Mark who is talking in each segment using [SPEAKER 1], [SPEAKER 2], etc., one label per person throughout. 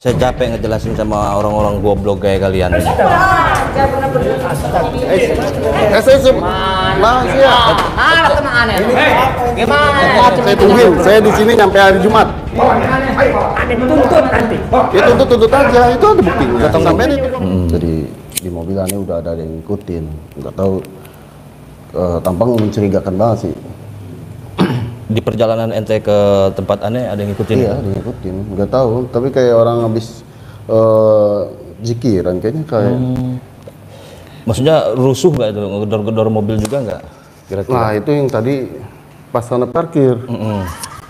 [SPEAKER 1] Saya capek ngejelasin sama orang-orang goblok kayak kalian ini.
[SPEAKER 2] Saya ya.
[SPEAKER 3] Gimana?
[SPEAKER 2] Saya tungguin. Saya di sini sampai hari Jumat.
[SPEAKER 3] Ada tuntut nanti.
[SPEAKER 2] Ya tuntut aja. Itu ada buktinya. Sampai ini. Jadi di mobil aneh udah ada yang ngikutin. Nggak tahu. Tampang mencurigakan banget sih.
[SPEAKER 1] Di perjalanan ente ke tempat aneh ada yang ngikutin?
[SPEAKER 2] Iya, ada yang ngikutin. Nggak tahu. Tapi kayak orang habis zikiran kayaknya kayak.
[SPEAKER 1] Maksudnya rusuh nggak itu? Ngedor-gedor mobil juga nggak? Kira-kira?
[SPEAKER 2] Nah itu yang tadi pas sana parkir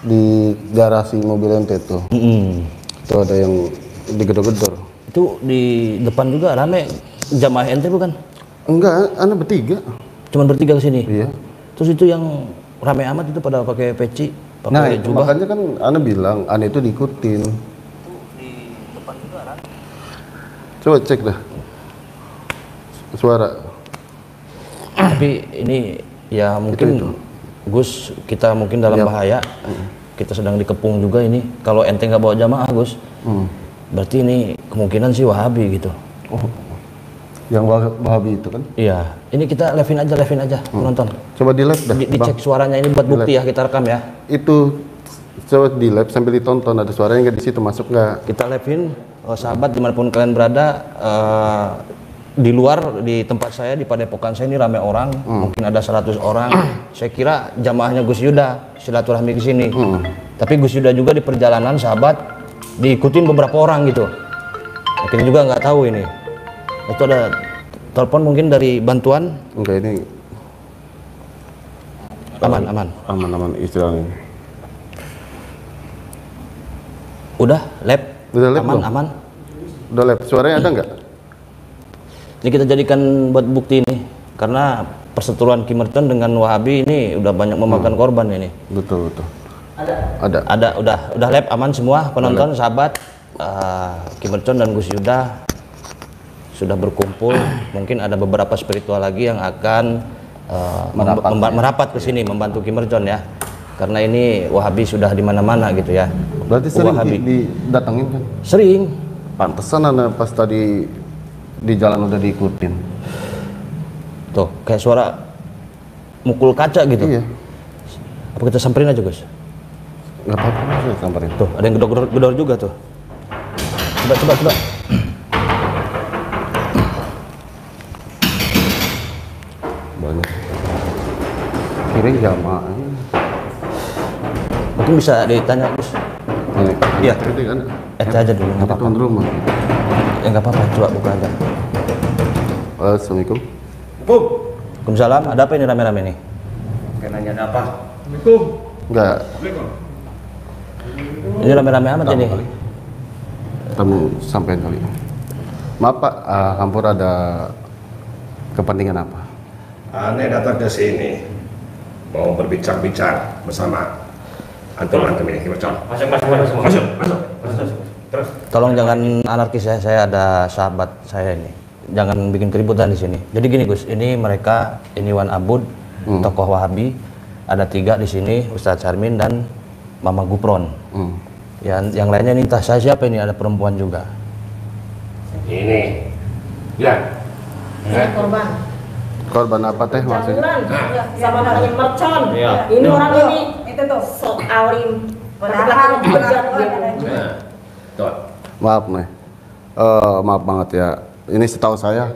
[SPEAKER 2] di garasi mobil ente tuh. Itu ada yang digedor-gedor.
[SPEAKER 1] Itu di depan juga rame jamaah ente bukan?
[SPEAKER 2] Enggak, anak bertiga.
[SPEAKER 1] Cuman bertiga kesini?
[SPEAKER 2] Iya.
[SPEAKER 1] Terus itu yang rame amat itu pada pakai peci, pakai jubah.
[SPEAKER 2] Makanya kan Ana bilang, Ana itu diikutin.
[SPEAKER 1] Di depan juga rame.
[SPEAKER 2] Coba cek dah suara.
[SPEAKER 1] Tapi ini ya mungkin Gus, kita mungkin dalam bahaya. Kita sedang dikepung juga ini. Kalau ente nggak bawa jamaah Gus, berarti ini kemungkinan sih Wahabi gitu.
[SPEAKER 2] Oh, yang Wahabi itu kan?
[SPEAKER 1] Iya, ini kita live-in aja penonton.
[SPEAKER 2] Coba di live dah.
[SPEAKER 1] Dicek suaranya ini buat bukti ya, kita rekam ya.
[SPEAKER 2] Itu coba di live sambil ditonton, ada suaranya nggak di situ, masuk nggak?
[SPEAKER 1] Kita live-in, sahabat dimanapun kalian berada, di luar di tempat saya di Padepokan saya ini rame orang, mungkin ada 100 orang. Saya kira jamaahnya Gus Yuda silaturahmi ke sini. Tapi Gus Yuda juga di perjalanan sahabat diikutin beberapa orang gitu. Nah, kita juga nggak tahu ini. Itu ada telepon mungkin dari bantuan?
[SPEAKER 2] Enggak, ini aman istilahnya.
[SPEAKER 1] Udah lab?
[SPEAKER 2] Udah lab
[SPEAKER 1] aman
[SPEAKER 2] belum?
[SPEAKER 1] aman.
[SPEAKER 2] Udah lab, suaranya ada nggak?
[SPEAKER 1] Ini kita jadikan buat bukti ini, karena perseteruan Kim Merton dengan Wahabi ini udah banyak memakan korban ini.
[SPEAKER 2] Betul. Ada.
[SPEAKER 1] Udah lab aman semua penonton sahabat. Kim Merton dan Gus Yuda sudah berkumpul. Mungkin ada beberapa spiritual lagi yang akan merapat ke sini membantu Kim Merton ya. Karena ini Wahabi sudah di mana-mana gitu ya.
[SPEAKER 2] Berarti sering didatengin kan?
[SPEAKER 1] Sering.
[SPEAKER 2] Pantesan Ana pas tadi di jalan udah diikutin.
[SPEAKER 1] Tuh, kayak suara mukul kaca gitu.
[SPEAKER 2] Iya.
[SPEAKER 1] Apa kita samperin aja, Gus?
[SPEAKER 2] Nggak apa-apa, saya samperin.
[SPEAKER 1] Tuh, ada yang gedor juga tuh. Coba.
[SPEAKER 2] Banyak. Kira jamaah.
[SPEAKER 1] Mungkin bisa ditanya, Gus. Iya.
[SPEAKER 2] Kan?
[SPEAKER 1] Aja dulu, nggak apa-apa.
[SPEAKER 2] Tuan rumah.
[SPEAKER 1] Ya nggak apa-apa, coba buka aja.
[SPEAKER 2] Assalamualaikum.
[SPEAKER 1] Waalaikumsalam. Ada apa ini rame-rame nih?
[SPEAKER 3] Kayak nanya ada apa? Assalamualaikum.
[SPEAKER 2] Enggak.
[SPEAKER 1] Ini rame-rame amat ini.
[SPEAKER 2] Tamu sampean kali. Maaf Pak, Kampur ada kepentingan apa?
[SPEAKER 4] Aneh datang ke sini mau berbincang-bincang bersama antum ini. Masuk. Terus.
[SPEAKER 1] Tolong jangan anarkis ya, saya ada sahabat saya ini. Jangan bikin keributan di sini. Jadi gini Gus, ini mereka, ini Wan Abud, tokoh Wahabi, ada 3 di sini, Ustadz Sarmin dan Mama Gupron. Yang lainnya ini entah saya siapa ini, ada perempuan juga.
[SPEAKER 4] Ini, ya.
[SPEAKER 5] Korban.
[SPEAKER 2] Korban apa teh maksudnya?
[SPEAKER 5] Sama namanya mercon.
[SPEAKER 4] Iya.
[SPEAKER 5] Ini orang ini itu tuh sok alim. Padahal
[SPEAKER 2] Maaf nih, maaf banget ya. Ini setahu saya,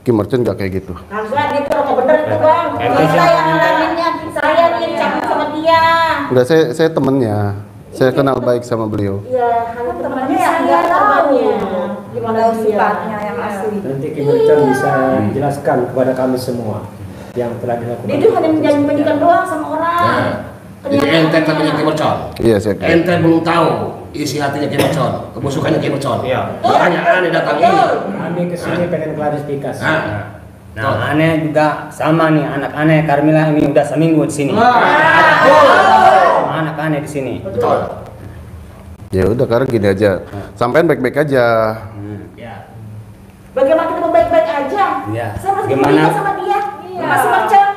[SPEAKER 2] Kim Merchant nggak kayak gitu.
[SPEAKER 5] Kagak gitu, kok bener itu bang. Saya yang ngalaminnya, saya yang cakap sama dia.
[SPEAKER 2] Enggak, saya temennya. Saya kenal baik sama beliau.
[SPEAKER 5] Iya, hanya temannya yang nggak tahu gimana sifatnya yang asli.
[SPEAKER 3] Nanti Kim Merchant bisa jelaskan kepada kami semua yang telah dilakukan.
[SPEAKER 5] Dia tuh hanya menjanjikan doang sama orang.
[SPEAKER 4] Jadi ente temannya Kim Merchant.
[SPEAKER 2] Iya, saya.
[SPEAKER 4] Ente belum tahu isi hatinya Kim Merchant, kebusukannya Kim Merchant. Iya. Makanya aneh datang ini.
[SPEAKER 3] Kami kesini pengen klarifikasi.
[SPEAKER 4] Nah,
[SPEAKER 6] aneh juga sama nih, anak aneh Karmila ini udah seminggu di sini. Anak aneh di sini.
[SPEAKER 4] betul.
[SPEAKER 2] Ya udah, karena gini aja. Sampean baik-baik aja.
[SPEAKER 5] Bagaimana kita mau baik-baik aja?
[SPEAKER 6] Iya.
[SPEAKER 5] Saya masih
[SPEAKER 6] Gimana?
[SPEAKER 5] nikah sama dia. Masih mercon.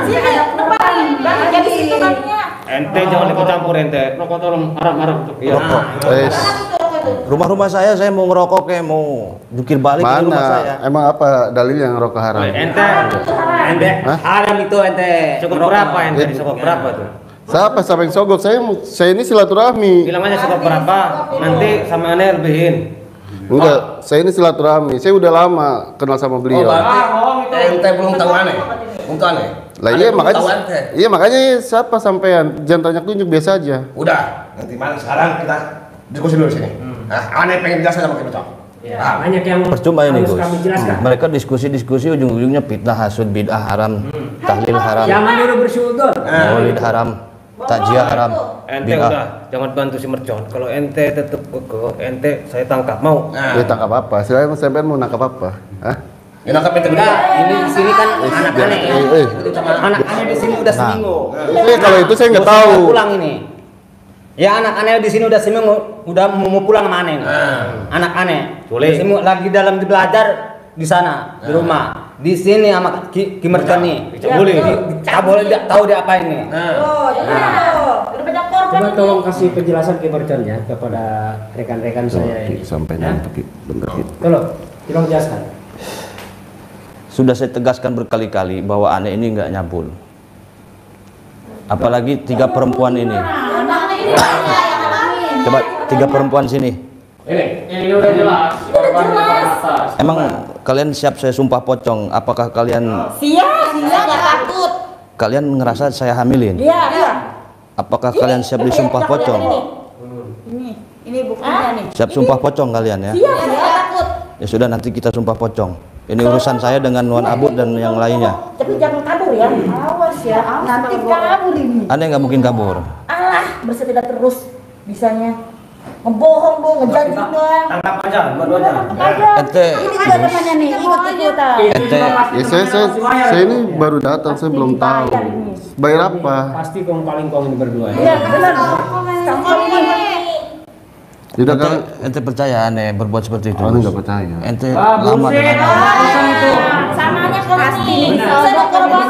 [SPEAKER 5] Sini ada depan. Dan jadi situ tadinya.
[SPEAKER 6] Ente jangan ikut campur ente.
[SPEAKER 4] Rokok tolong, harap.
[SPEAKER 6] Iya.
[SPEAKER 2] Wes.
[SPEAKER 1] Rumah-rumah saya mau ngerokok kayak mau jukir balik ke rumah saya.
[SPEAKER 2] Mana? Emang apa dalil yang rokok haram?
[SPEAKER 6] Ente haram itu ente. Cukup berapa ente? Cukup berapa tuh?
[SPEAKER 2] Siapa yang sogok? Saya ini silaturahmi.
[SPEAKER 6] Bilang aja cukup berapa? Nanti sama aneh lebihin.
[SPEAKER 2] Enggak, saya ini silaturahmi. Saya udah lama kenal sama beliau.
[SPEAKER 4] Ente belum tahu aneh. Belum tahu aneh.
[SPEAKER 2] Lah iya makanya siapa sampean? Jangan tanya tunjuk biasa aja.
[SPEAKER 4] Udah, nanti malam sekarang kita diskusi dulu sini. Nah, aneh pengen jelasin sama kita.
[SPEAKER 3] Ya, banyak yang
[SPEAKER 1] Percuma ini,
[SPEAKER 3] harus
[SPEAKER 1] Gus.
[SPEAKER 3] kami jelaskan.
[SPEAKER 1] Mereka diskusi ujung-ujungnya fitnah, hasud, bid'ah haram, tahlil haram,
[SPEAKER 3] Jangan dulu bersyukur.
[SPEAKER 1] maulid haram, takjiah haram,
[SPEAKER 6] Ente
[SPEAKER 1] bid'ah.
[SPEAKER 6] udah jangan bantu si mercon. Kalau ente tetep kekeh, ente saya tangkap mau.
[SPEAKER 2] Dia tangkap apa? Sampean mau nangkap apa? Hah?
[SPEAKER 4] Ya nangkap ente
[SPEAKER 6] Enggak,
[SPEAKER 4] berdua.
[SPEAKER 6] ini di sini kan anak aneh. Anak aneh di sini udah seminggu.
[SPEAKER 2] Kalau itu saya nggak
[SPEAKER 6] Mau
[SPEAKER 2] tahu.
[SPEAKER 6] pulang ini. Ya anak aneh di sini udah seminggu, udah mau pulang sama aneh. Anak aneh. Boleh. Seminggu lagi dalam belajar di sana di rumah. Di sini sama Ki Mercon nih. Boleh. Tak boleh tidak tahu dia apa ini.
[SPEAKER 5] Oh, udah banyak korban.
[SPEAKER 3] Coba tolong kasih penjelasan ke Mercon ya kepada rekan-rekan saya ini.
[SPEAKER 2] Sampai nanti bentar.
[SPEAKER 3] Tolong jelaskan.
[SPEAKER 1] Sudah saya tegaskan berkali-kali bahwa aneh ini nggak nyabul. Apalagi 3 perempuan ini. Coba 3 perempuan sini.
[SPEAKER 7] Ini udah jelas.
[SPEAKER 1] Emang kalian siap saya sumpah pocong? Apakah kalian
[SPEAKER 5] Siap, takut.
[SPEAKER 1] kalian ngerasa saya hamilin?
[SPEAKER 5] Iya.
[SPEAKER 1] Apakah kalian siap disumpah pocong?
[SPEAKER 5] Ini buktinya nih.
[SPEAKER 1] Siap sumpah pocong kalian ya?
[SPEAKER 5] Siap, takut.
[SPEAKER 1] Ya sudah, nanti kita sumpah pocong. Ini urusan saya dengan Nuan Abu dan yang lainnya.
[SPEAKER 5] Tapi jangan kabur ya. Awas ya. Nanti kabur ini.
[SPEAKER 1] Aneh nggak mungkin kabur.
[SPEAKER 5] Alah, bersedia terus bisanya. Ngebohong dong, ngejanji doang.
[SPEAKER 6] Tangkap aja, dua-duanya.
[SPEAKER 1] Ente,
[SPEAKER 5] Ini juga temannya nih, ikut-ikutan.
[SPEAKER 1] ente,
[SPEAKER 2] Ya saya ini baru datang, saya belum tahu. Bayar apa?
[SPEAKER 3] Pasti kong paling kong ini berdua ya.
[SPEAKER 5] Iya, benar. Campur ini.
[SPEAKER 2] Tidak kan?
[SPEAKER 1] ente percaya aneh berbuat seperti itu?
[SPEAKER 2] Aneh nggak percaya.
[SPEAKER 1] Ente lama dengan aneh.
[SPEAKER 5] Samanya pasti nih. Saya korban.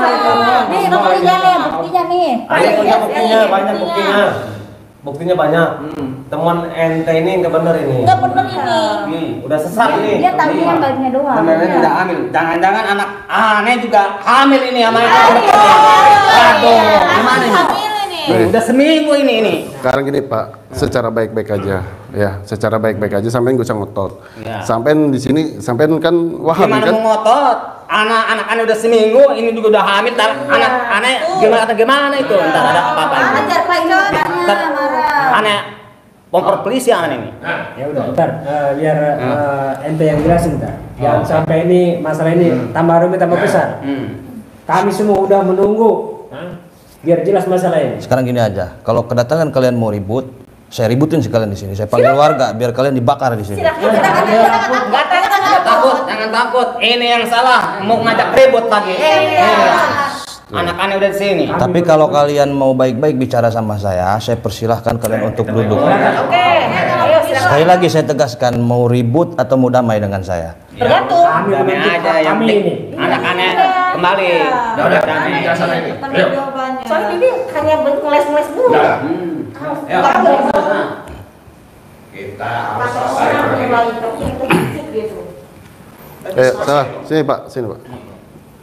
[SPEAKER 5] Nih, buktinya nih, buktinya nih.
[SPEAKER 6] Aneh punya buktinya, banyak buktinya. Buktinya banyak. Temuan ente ini nggak bener ini.
[SPEAKER 5] Enggak bener ini.
[SPEAKER 6] Udah sesat ini.
[SPEAKER 5] Dia tahu yang baginya doang.
[SPEAKER 6] Aneh tidak hamil. Jangan-jangan anak aneh juga hamil ini sama itu. Aduh, gimana ini? Udah seminggu ini.
[SPEAKER 2] Sekarang gini Pak, secara baik-baik aja, ya, secara baik-baik aja. Sampean gak usah ngotot.
[SPEAKER 6] Ya.
[SPEAKER 2] Sampean di sini, sampean kan Wahabi
[SPEAKER 6] Gimana
[SPEAKER 2] kan?
[SPEAKER 6] mau ngotot? Anak aneh udah seminggu, ini juga udah hamil. Anak aneh gimana itu? Ntar ada apa-apa ini.
[SPEAKER 5] Ajar Pak ini.
[SPEAKER 6] Ntar aneh memperpelisi aneh ini.
[SPEAKER 3] Ya udah, ntar biar ente yang jelasin ntar. Jangan sampai ini masalah ini tambah rumit tambah besar. Kami semua udah menunggu. Biar jelas masalah ini.
[SPEAKER 1] Sekarang gini aja, kalau kedatangan kalian mau ribut, saya ributin sekalian di sini. Saya panggil warga biar kalian dibakar di sini.
[SPEAKER 6] Jangan takut. Ini yang salah, mau ngajak ribut lagi. Anak aneh udah di sini.
[SPEAKER 1] Tapi kalau kalian mau baik-baik bicara sama saya persilahkan kalian untuk duduk. Sekali lagi saya tegaskan, mau ribut atau mau damai dengan saya.
[SPEAKER 5] Tergantung.
[SPEAKER 6] Damai aja yang
[SPEAKER 3] Kami
[SPEAKER 6] penting.
[SPEAKER 3] ini.
[SPEAKER 6] Anak aneh kembali.
[SPEAKER 4] Udah,
[SPEAKER 6] Damai.
[SPEAKER 4] jelasan ini. Ayo.
[SPEAKER 5] Soalnya ini hanya ngeles-ngeles dulu.
[SPEAKER 4] Kita harus selesai.
[SPEAKER 2] Salah, sini Pak, sini Pak.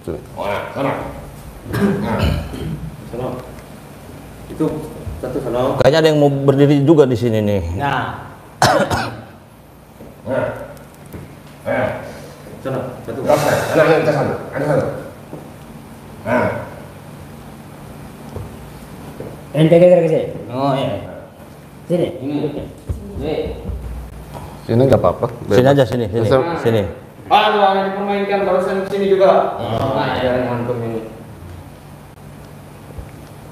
[SPEAKER 2] Sini.
[SPEAKER 4] Sana.
[SPEAKER 6] Sono. Itu satu sono.
[SPEAKER 1] Kayaknya ada yang mau berdiri juga di sini nih.
[SPEAKER 6] Nah, sono. Satu.
[SPEAKER 4] Ada sana. Nah.
[SPEAKER 3] Ente geser ke sini.
[SPEAKER 6] Oh iya.
[SPEAKER 3] Sini.
[SPEAKER 6] Ini.
[SPEAKER 2] Sini nggak apa-apa.
[SPEAKER 1] Sini aja, sini. Sini.
[SPEAKER 7] Aduh, aneh dipermainkan barusan sini juga. Jangan ngantuk ini.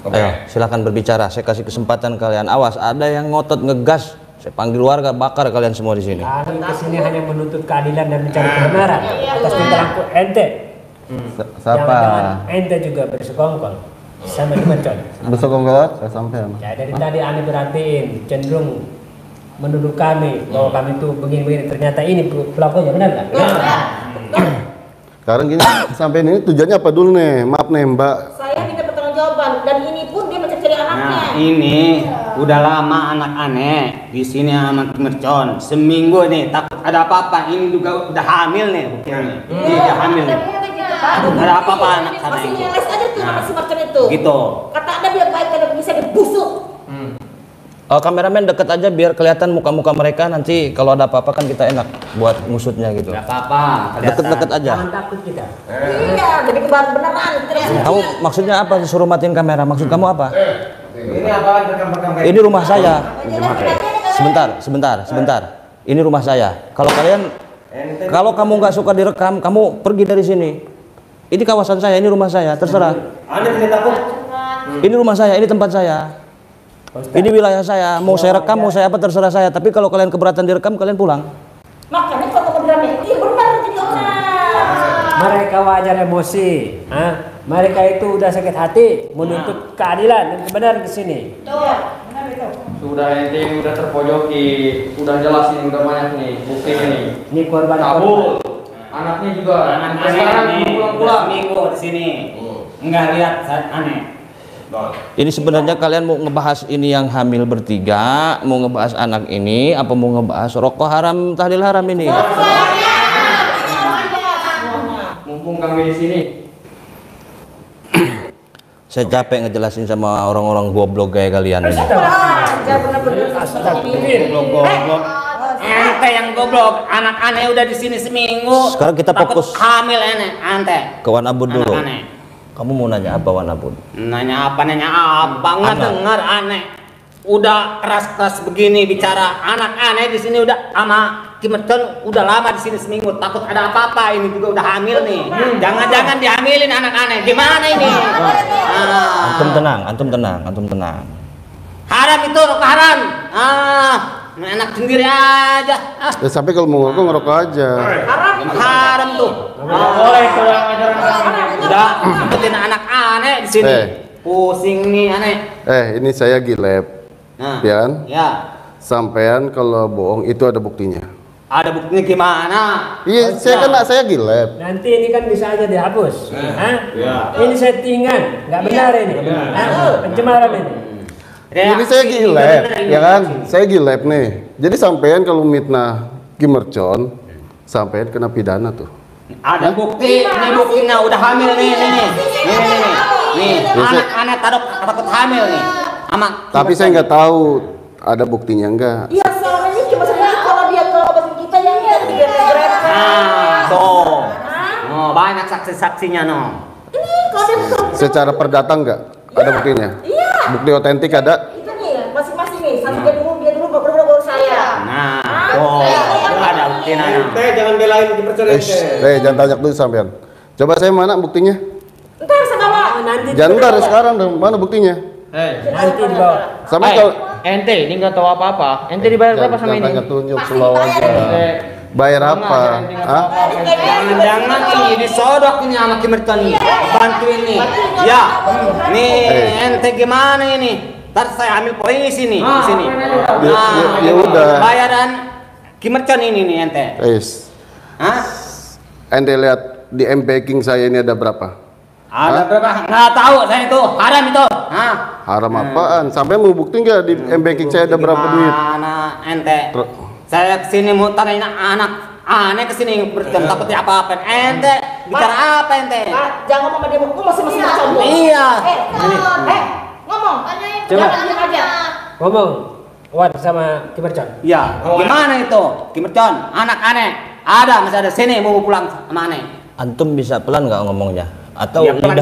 [SPEAKER 1] Ayo, silakan berbicara. Saya kasih kesempatan kalian. Awas, ada yang ngotot ngegas. Saya panggil warga, bakar kalian semua di sini.
[SPEAKER 3] Kami kesini hanya menuntut keadilan dan mencari kebenaran atas tindakan ente.
[SPEAKER 2] Siapa?
[SPEAKER 3] Jangan-jangan ente juga bersekongkol sama Mercon.
[SPEAKER 2] Besok enggak? Saya sampean.
[SPEAKER 3] Ya dari tadi aneh perhatiin cenderung menuduh kami bahwa kami itu begini-begini, ternyata ini pelakunya, benar nggak?
[SPEAKER 2] Sekarang gini, sampai ini tujuannya apa dulu nih? Maaf nih Mbak.
[SPEAKER 5] Saya minta pertanggungjawaban dan ini pun dia mencari anak.
[SPEAKER 6] Nah, ini udah lama anak aneh di sini sama Mercon. Seminggu nih takut ada apa-apa. Ini juga udah hamil nih buktinya nih. Ini udah hamil nih. Ada apa-apa anak sana
[SPEAKER 5] Masih
[SPEAKER 6] itu.
[SPEAKER 5] ngeles aja tuh sama si Mercon itu.
[SPEAKER 6] Gitu.
[SPEAKER 5] Kata ada biar baik karena bisa dibusuk.
[SPEAKER 1] Kameramen deket aja biar kelihatan muka-muka mereka, nanti kalau ada apa-apa kan kita enak buat ngusutnya gitu.
[SPEAKER 6] Gak apa-apa.
[SPEAKER 1] Deket-deket aja.
[SPEAKER 3] Jangan takut kita.
[SPEAKER 5] Iya, jadi kebar beneran.
[SPEAKER 1] Kamu maksudnya apa suruh matiin kamera? Maksud kamu apa?
[SPEAKER 7] Ini apa rekam-rekam kayak
[SPEAKER 1] Ini rumah saya. Sebentar. Ini rumah saya. Kalau kamu nggak suka direkam, kamu pergi dari sini. Ini kawasan saya, ini rumah saya, terserah.
[SPEAKER 7] Anda tidak takut?
[SPEAKER 1] Ini rumah saya, ini tempat saya. Ini wilayah saya, mau saya rekam, mau saya apa terserah saya. Tapi kalau kalian keberatan direkam, kalian pulang.
[SPEAKER 5] Makanya kalau kamu bilang iya benar jadi orang.
[SPEAKER 3] Mereka wajar emosi. Mereka itu udah sakit hati menuntut keadilan dan kebenaran di sini.
[SPEAKER 7] Sudah ente udah terpojoki, udah jelas ini udah banyak nih bukti ini.
[SPEAKER 3] Ini korban
[SPEAKER 7] Kabul. Anaknya juga.
[SPEAKER 6] Anak
[SPEAKER 7] Sekarang
[SPEAKER 6] aneh ini
[SPEAKER 7] pulang-pulang.
[SPEAKER 6] seminggu di sini. Enggak lihat saat aneh.
[SPEAKER 1] Ini sebenarnya kalian mau ngebahas ini yang hamil bertiga, mau ngebahas anak ini, apa mau ngebahas rokok haram, tahlil haram ini?
[SPEAKER 7] Mumpung kami di sini.
[SPEAKER 1] Saya capek ngejelasin sama orang-orang goblok kayak kalian ini.
[SPEAKER 6] Goblok. Ente yang goblok. Anak aneh udah di sini seminggu.
[SPEAKER 1] Sekarang kita
[SPEAKER 6] takut
[SPEAKER 1] fokus.
[SPEAKER 6] hamil ente.
[SPEAKER 1] Ke Wan Abud dulu.
[SPEAKER 6] Anak aneh.
[SPEAKER 1] Kamu mau nanya apa Wan Abud?
[SPEAKER 6] Nanya apa? Nggak
[SPEAKER 1] Anak.
[SPEAKER 6] dengar aneh. Udah keras-keras begini bicara. Anak aneh di sini udah sama Kimerton udah lama di sini seminggu. Takut ada apa-apa. Ini juga udah hamil nih. Jangan-jangan dihamilin anak aneh. Gimana ini?
[SPEAKER 1] Antum tenang.
[SPEAKER 6] Haram itu rokok haram. Enak sendiri aja.
[SPEAKER 2] Ya sampai kalau mau ngerokok ngerokok aja.
[SPEAKER 6] Haram tuh.
[SPEAKER 7] Boleh kalau ajaran kami.
[SPEAKER 6] Udah ngikutin anak aneh di sini. Pusing nih aneh.
[SPEAKER 2] Ini saya gilep.
[SPEAKER 6] Nah,
[SPEAKER 2] Pian.
[SPEAKER 6] ya.
[SPEAKER 2] Sampean kalau bohong itu ada buktinya.
[SPEAKER 6] Ada buktinya gimana?
[SPEAKER 2] Iya, saya gilep.
[SPEAKER 3] Nanti ini kan bisa aja dihapus. Ini settingan, nggak benar ini. Pencemaran ini.
[SPEAKER 2] Ini saya gilep, ya kan? Saya gilep nih. Jadi sampean kalau mitnah Kimercon, sampean kena pidana tuh.
[SPEAKER 6] Ada bukti, ini buktinya udah hamil nih. Nih, anak-anak takut hamil nih.
[SPEAKER 2] Tapi saya nggak tahu ada buktinya enggak.
[SPEAKER 5] Iya, soalnya cuma sebenarnya kalau dia ke obat kita yang
[SPEAKER 6] Tuh. Oh, banyak saksi-saksinya no.
[SPEAKER 5] Ini kalau dia
[SPEAKER 2] Secara perdata enggak? Ada buktinya?
[SPEAKER 5] Iya.
[SPEAKER 2] Bukti otentik ada?
[SPEAKER 5] Itu nih, masing-masing nih. Satu dia dulu baru saya.
[SPEAKER 6] Nah, tuh ada buktinya.
[SPEAKER 7] Ente jangan belain di percaya.
[SPEAKER 2] Jangan tanya dulu sampean. Coba saya mana buktinya?
[SPEAKER 5] Ntar saya bawa.
[SPEAKER 3] Nanti
[SPEAKER 2] Jangan ntar sekarang dong. Mana buktinya?
[SPEAKER 3] nanti dibawa.
[SPEAKER 2] Sama kalau
[SPEAKER 7] Ente ini nggak tahu apa-apa. Ente dibayar berapa sama ini?
[SPEAKER 2] tanya tunjuk slow aja. Bayar apa? Hah?
[SPEAKER 6] Jangan ini disodok ini sama Kimerton nih. Bantuin nih. Ya. Nih, ente gimana ini? Ntar saya ambil polisi nih di sini.
[SPEAKER 2] Ya udah.
[SPEAKER 6] Bayaran Kimerton ini nih ente. Hah?
[SPEAKER 2] Ente lihat di M-Packing saya ini ada berapa?
[SPEAKER 6] Ada berapa? Nggak tahu saya itu. Haram itu. Hah?
[SPEAKER 2] Haram apaan? Sampai mau bukti nggak di M-Banking saya ada berapa duit?
[SPEAKER 6] Mana ente? Saya kesini mau tanyain anak aneh kesini takutnya apa-apa. Ente bicara apa ente?
[SPEAKER 5] Jangan ngomong sama dia, masih coba.
[SPEAKER 6] Iya.
[SPEAKER 5] Ngomong.
[SPEAKER 3] Coba.
[SPEAKER 5] Jangan diam aja.
[SPEAKER 3] Ngomong. Wan sama Kimercon.
[SPEAKER 6] Iya. Gimana itu? Kimercon, anak aneh. Masih ada sini mau pulang sama aneh.
[SPEAKER 1] Antum bisa pelan nggak ngomongnya? Atau
[SPEAKER 6] Ya, pelan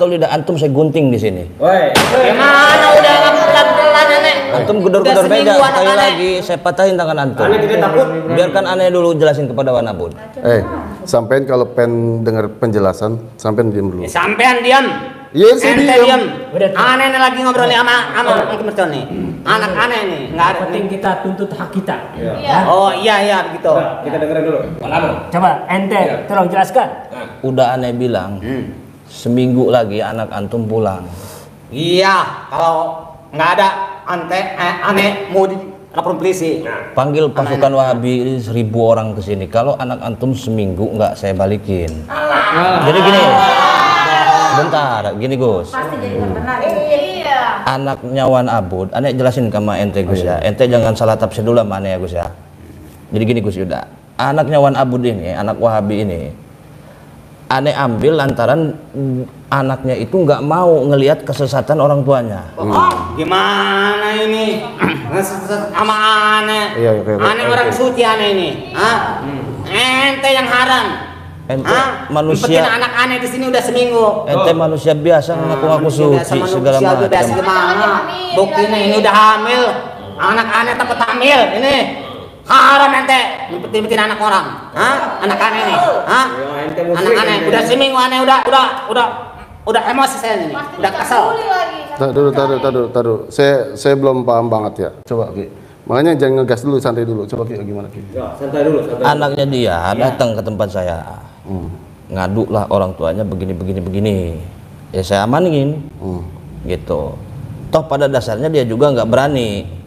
[SPEAKER 1] lidah antum saya gunting di sini.
[SPEAKER 6] Gimana udah pelan-pelan aneh?
[SPEAKER 1] Antum gedor-gedor
[SPEAKER 6] Udah
[SPEAKER 1] meja
[SPEAKER 6] seminggu anak
[SPEAKER 1] sekali
[SPEAKER 6] aneh.
[SPEAKER 1] lagi saya patahin tangan antum.
[SPEAKER 7] Aneh tidak takut.
[SPEAKER 1] Biarkan aneh dulu jelasin kepada Wan Abud.
[SPEAKER 2] Sampean kalau pengen dengar penjelasan, sampean diam dulu.
[SPEAKER 6] Sampean diam.
[SPEAKER 2] Iya, saya
[SPEAKER 6] Ente
[SPEAKER 2] diam.
[SPEAKER 6] diam.
[SPEAKER 3] Udah.
[SPEAKER 6] Aneh nih lagi ngobrol nih sama Kimercon nih. Anak aneh nih, nggak ada.
[SPEAKER 3] Penting kita tuntut hak kita.
[SPEAKER 6] Oh iya begitu.
[SPEAKER 7] Kita dengerin dulu.
[SPEAKER 3] Coba ente tolong jelaskan.
[SPEAKER 1] Udah aneh bilang, seminggu lagi anak antum pulang.
[SPEAKER 6] Iya, kalau nggak ada aneh mau di lapor polisi.
[SPEAKER 1] Panggil pasukan Wahabi 1000 orang ke sini. Kalau anak antum seminggu nggak saya balikin. Jadi gini, bentar, gini Gus.
[SPEAKER 5] Pasti jadi benar. Iya.
[SPEAKER 1] Anaknya Wan Abud, ane jelasin sama ente Gus ya. Ente jangan salah tafsir dulu sama ane ya Gus ya. Jadi gini Gus Yuda, anaknya Wan Abud ini, anak Wahabi ini, ane ambil lantaran anaknya itu nggak mau ngelihat kesesatan orang tuanya.
[SPEAKER 6] Gimana ini? Sama aneh.
[SPEAKER 2] Iya,
[SPEAKER 6] Aneh orang suci aneh ini. Hah? Ente yang haram.
[SPEAKER 1] Ente manusia.
[SPEAKER 6] Ngumpetin anak aneh di sini udah seminggu.
[SPEAKER 1] Ente manusia biasa ngaku-ngaku suci segala macam.
[SPEAKER 6] Gimana? Buktinya ini udah hamil. Anak aneh takut hamil ini. Haram ente ngumpetin anak orang. Hah? Anak aneh nih. Hah? Anak aneh udah seminggu aneh udah emosi saya ini. Udah kesel.
[SPEAKER 2] Taduh. Saya belum paham banget ya. Coba Ki. Makanya jangan ngegas dulu, santai dulu. Coba Ki gimana Ki?
[SPEAKER 3] Ya, santai dulu.
[SPEAKER 1] Anaknya dia datang ke tempat saya. Ngadu lah orang tuanya begini. Ya saya amanin. Gitu. Toh pada dasarnya dia juga nggak berani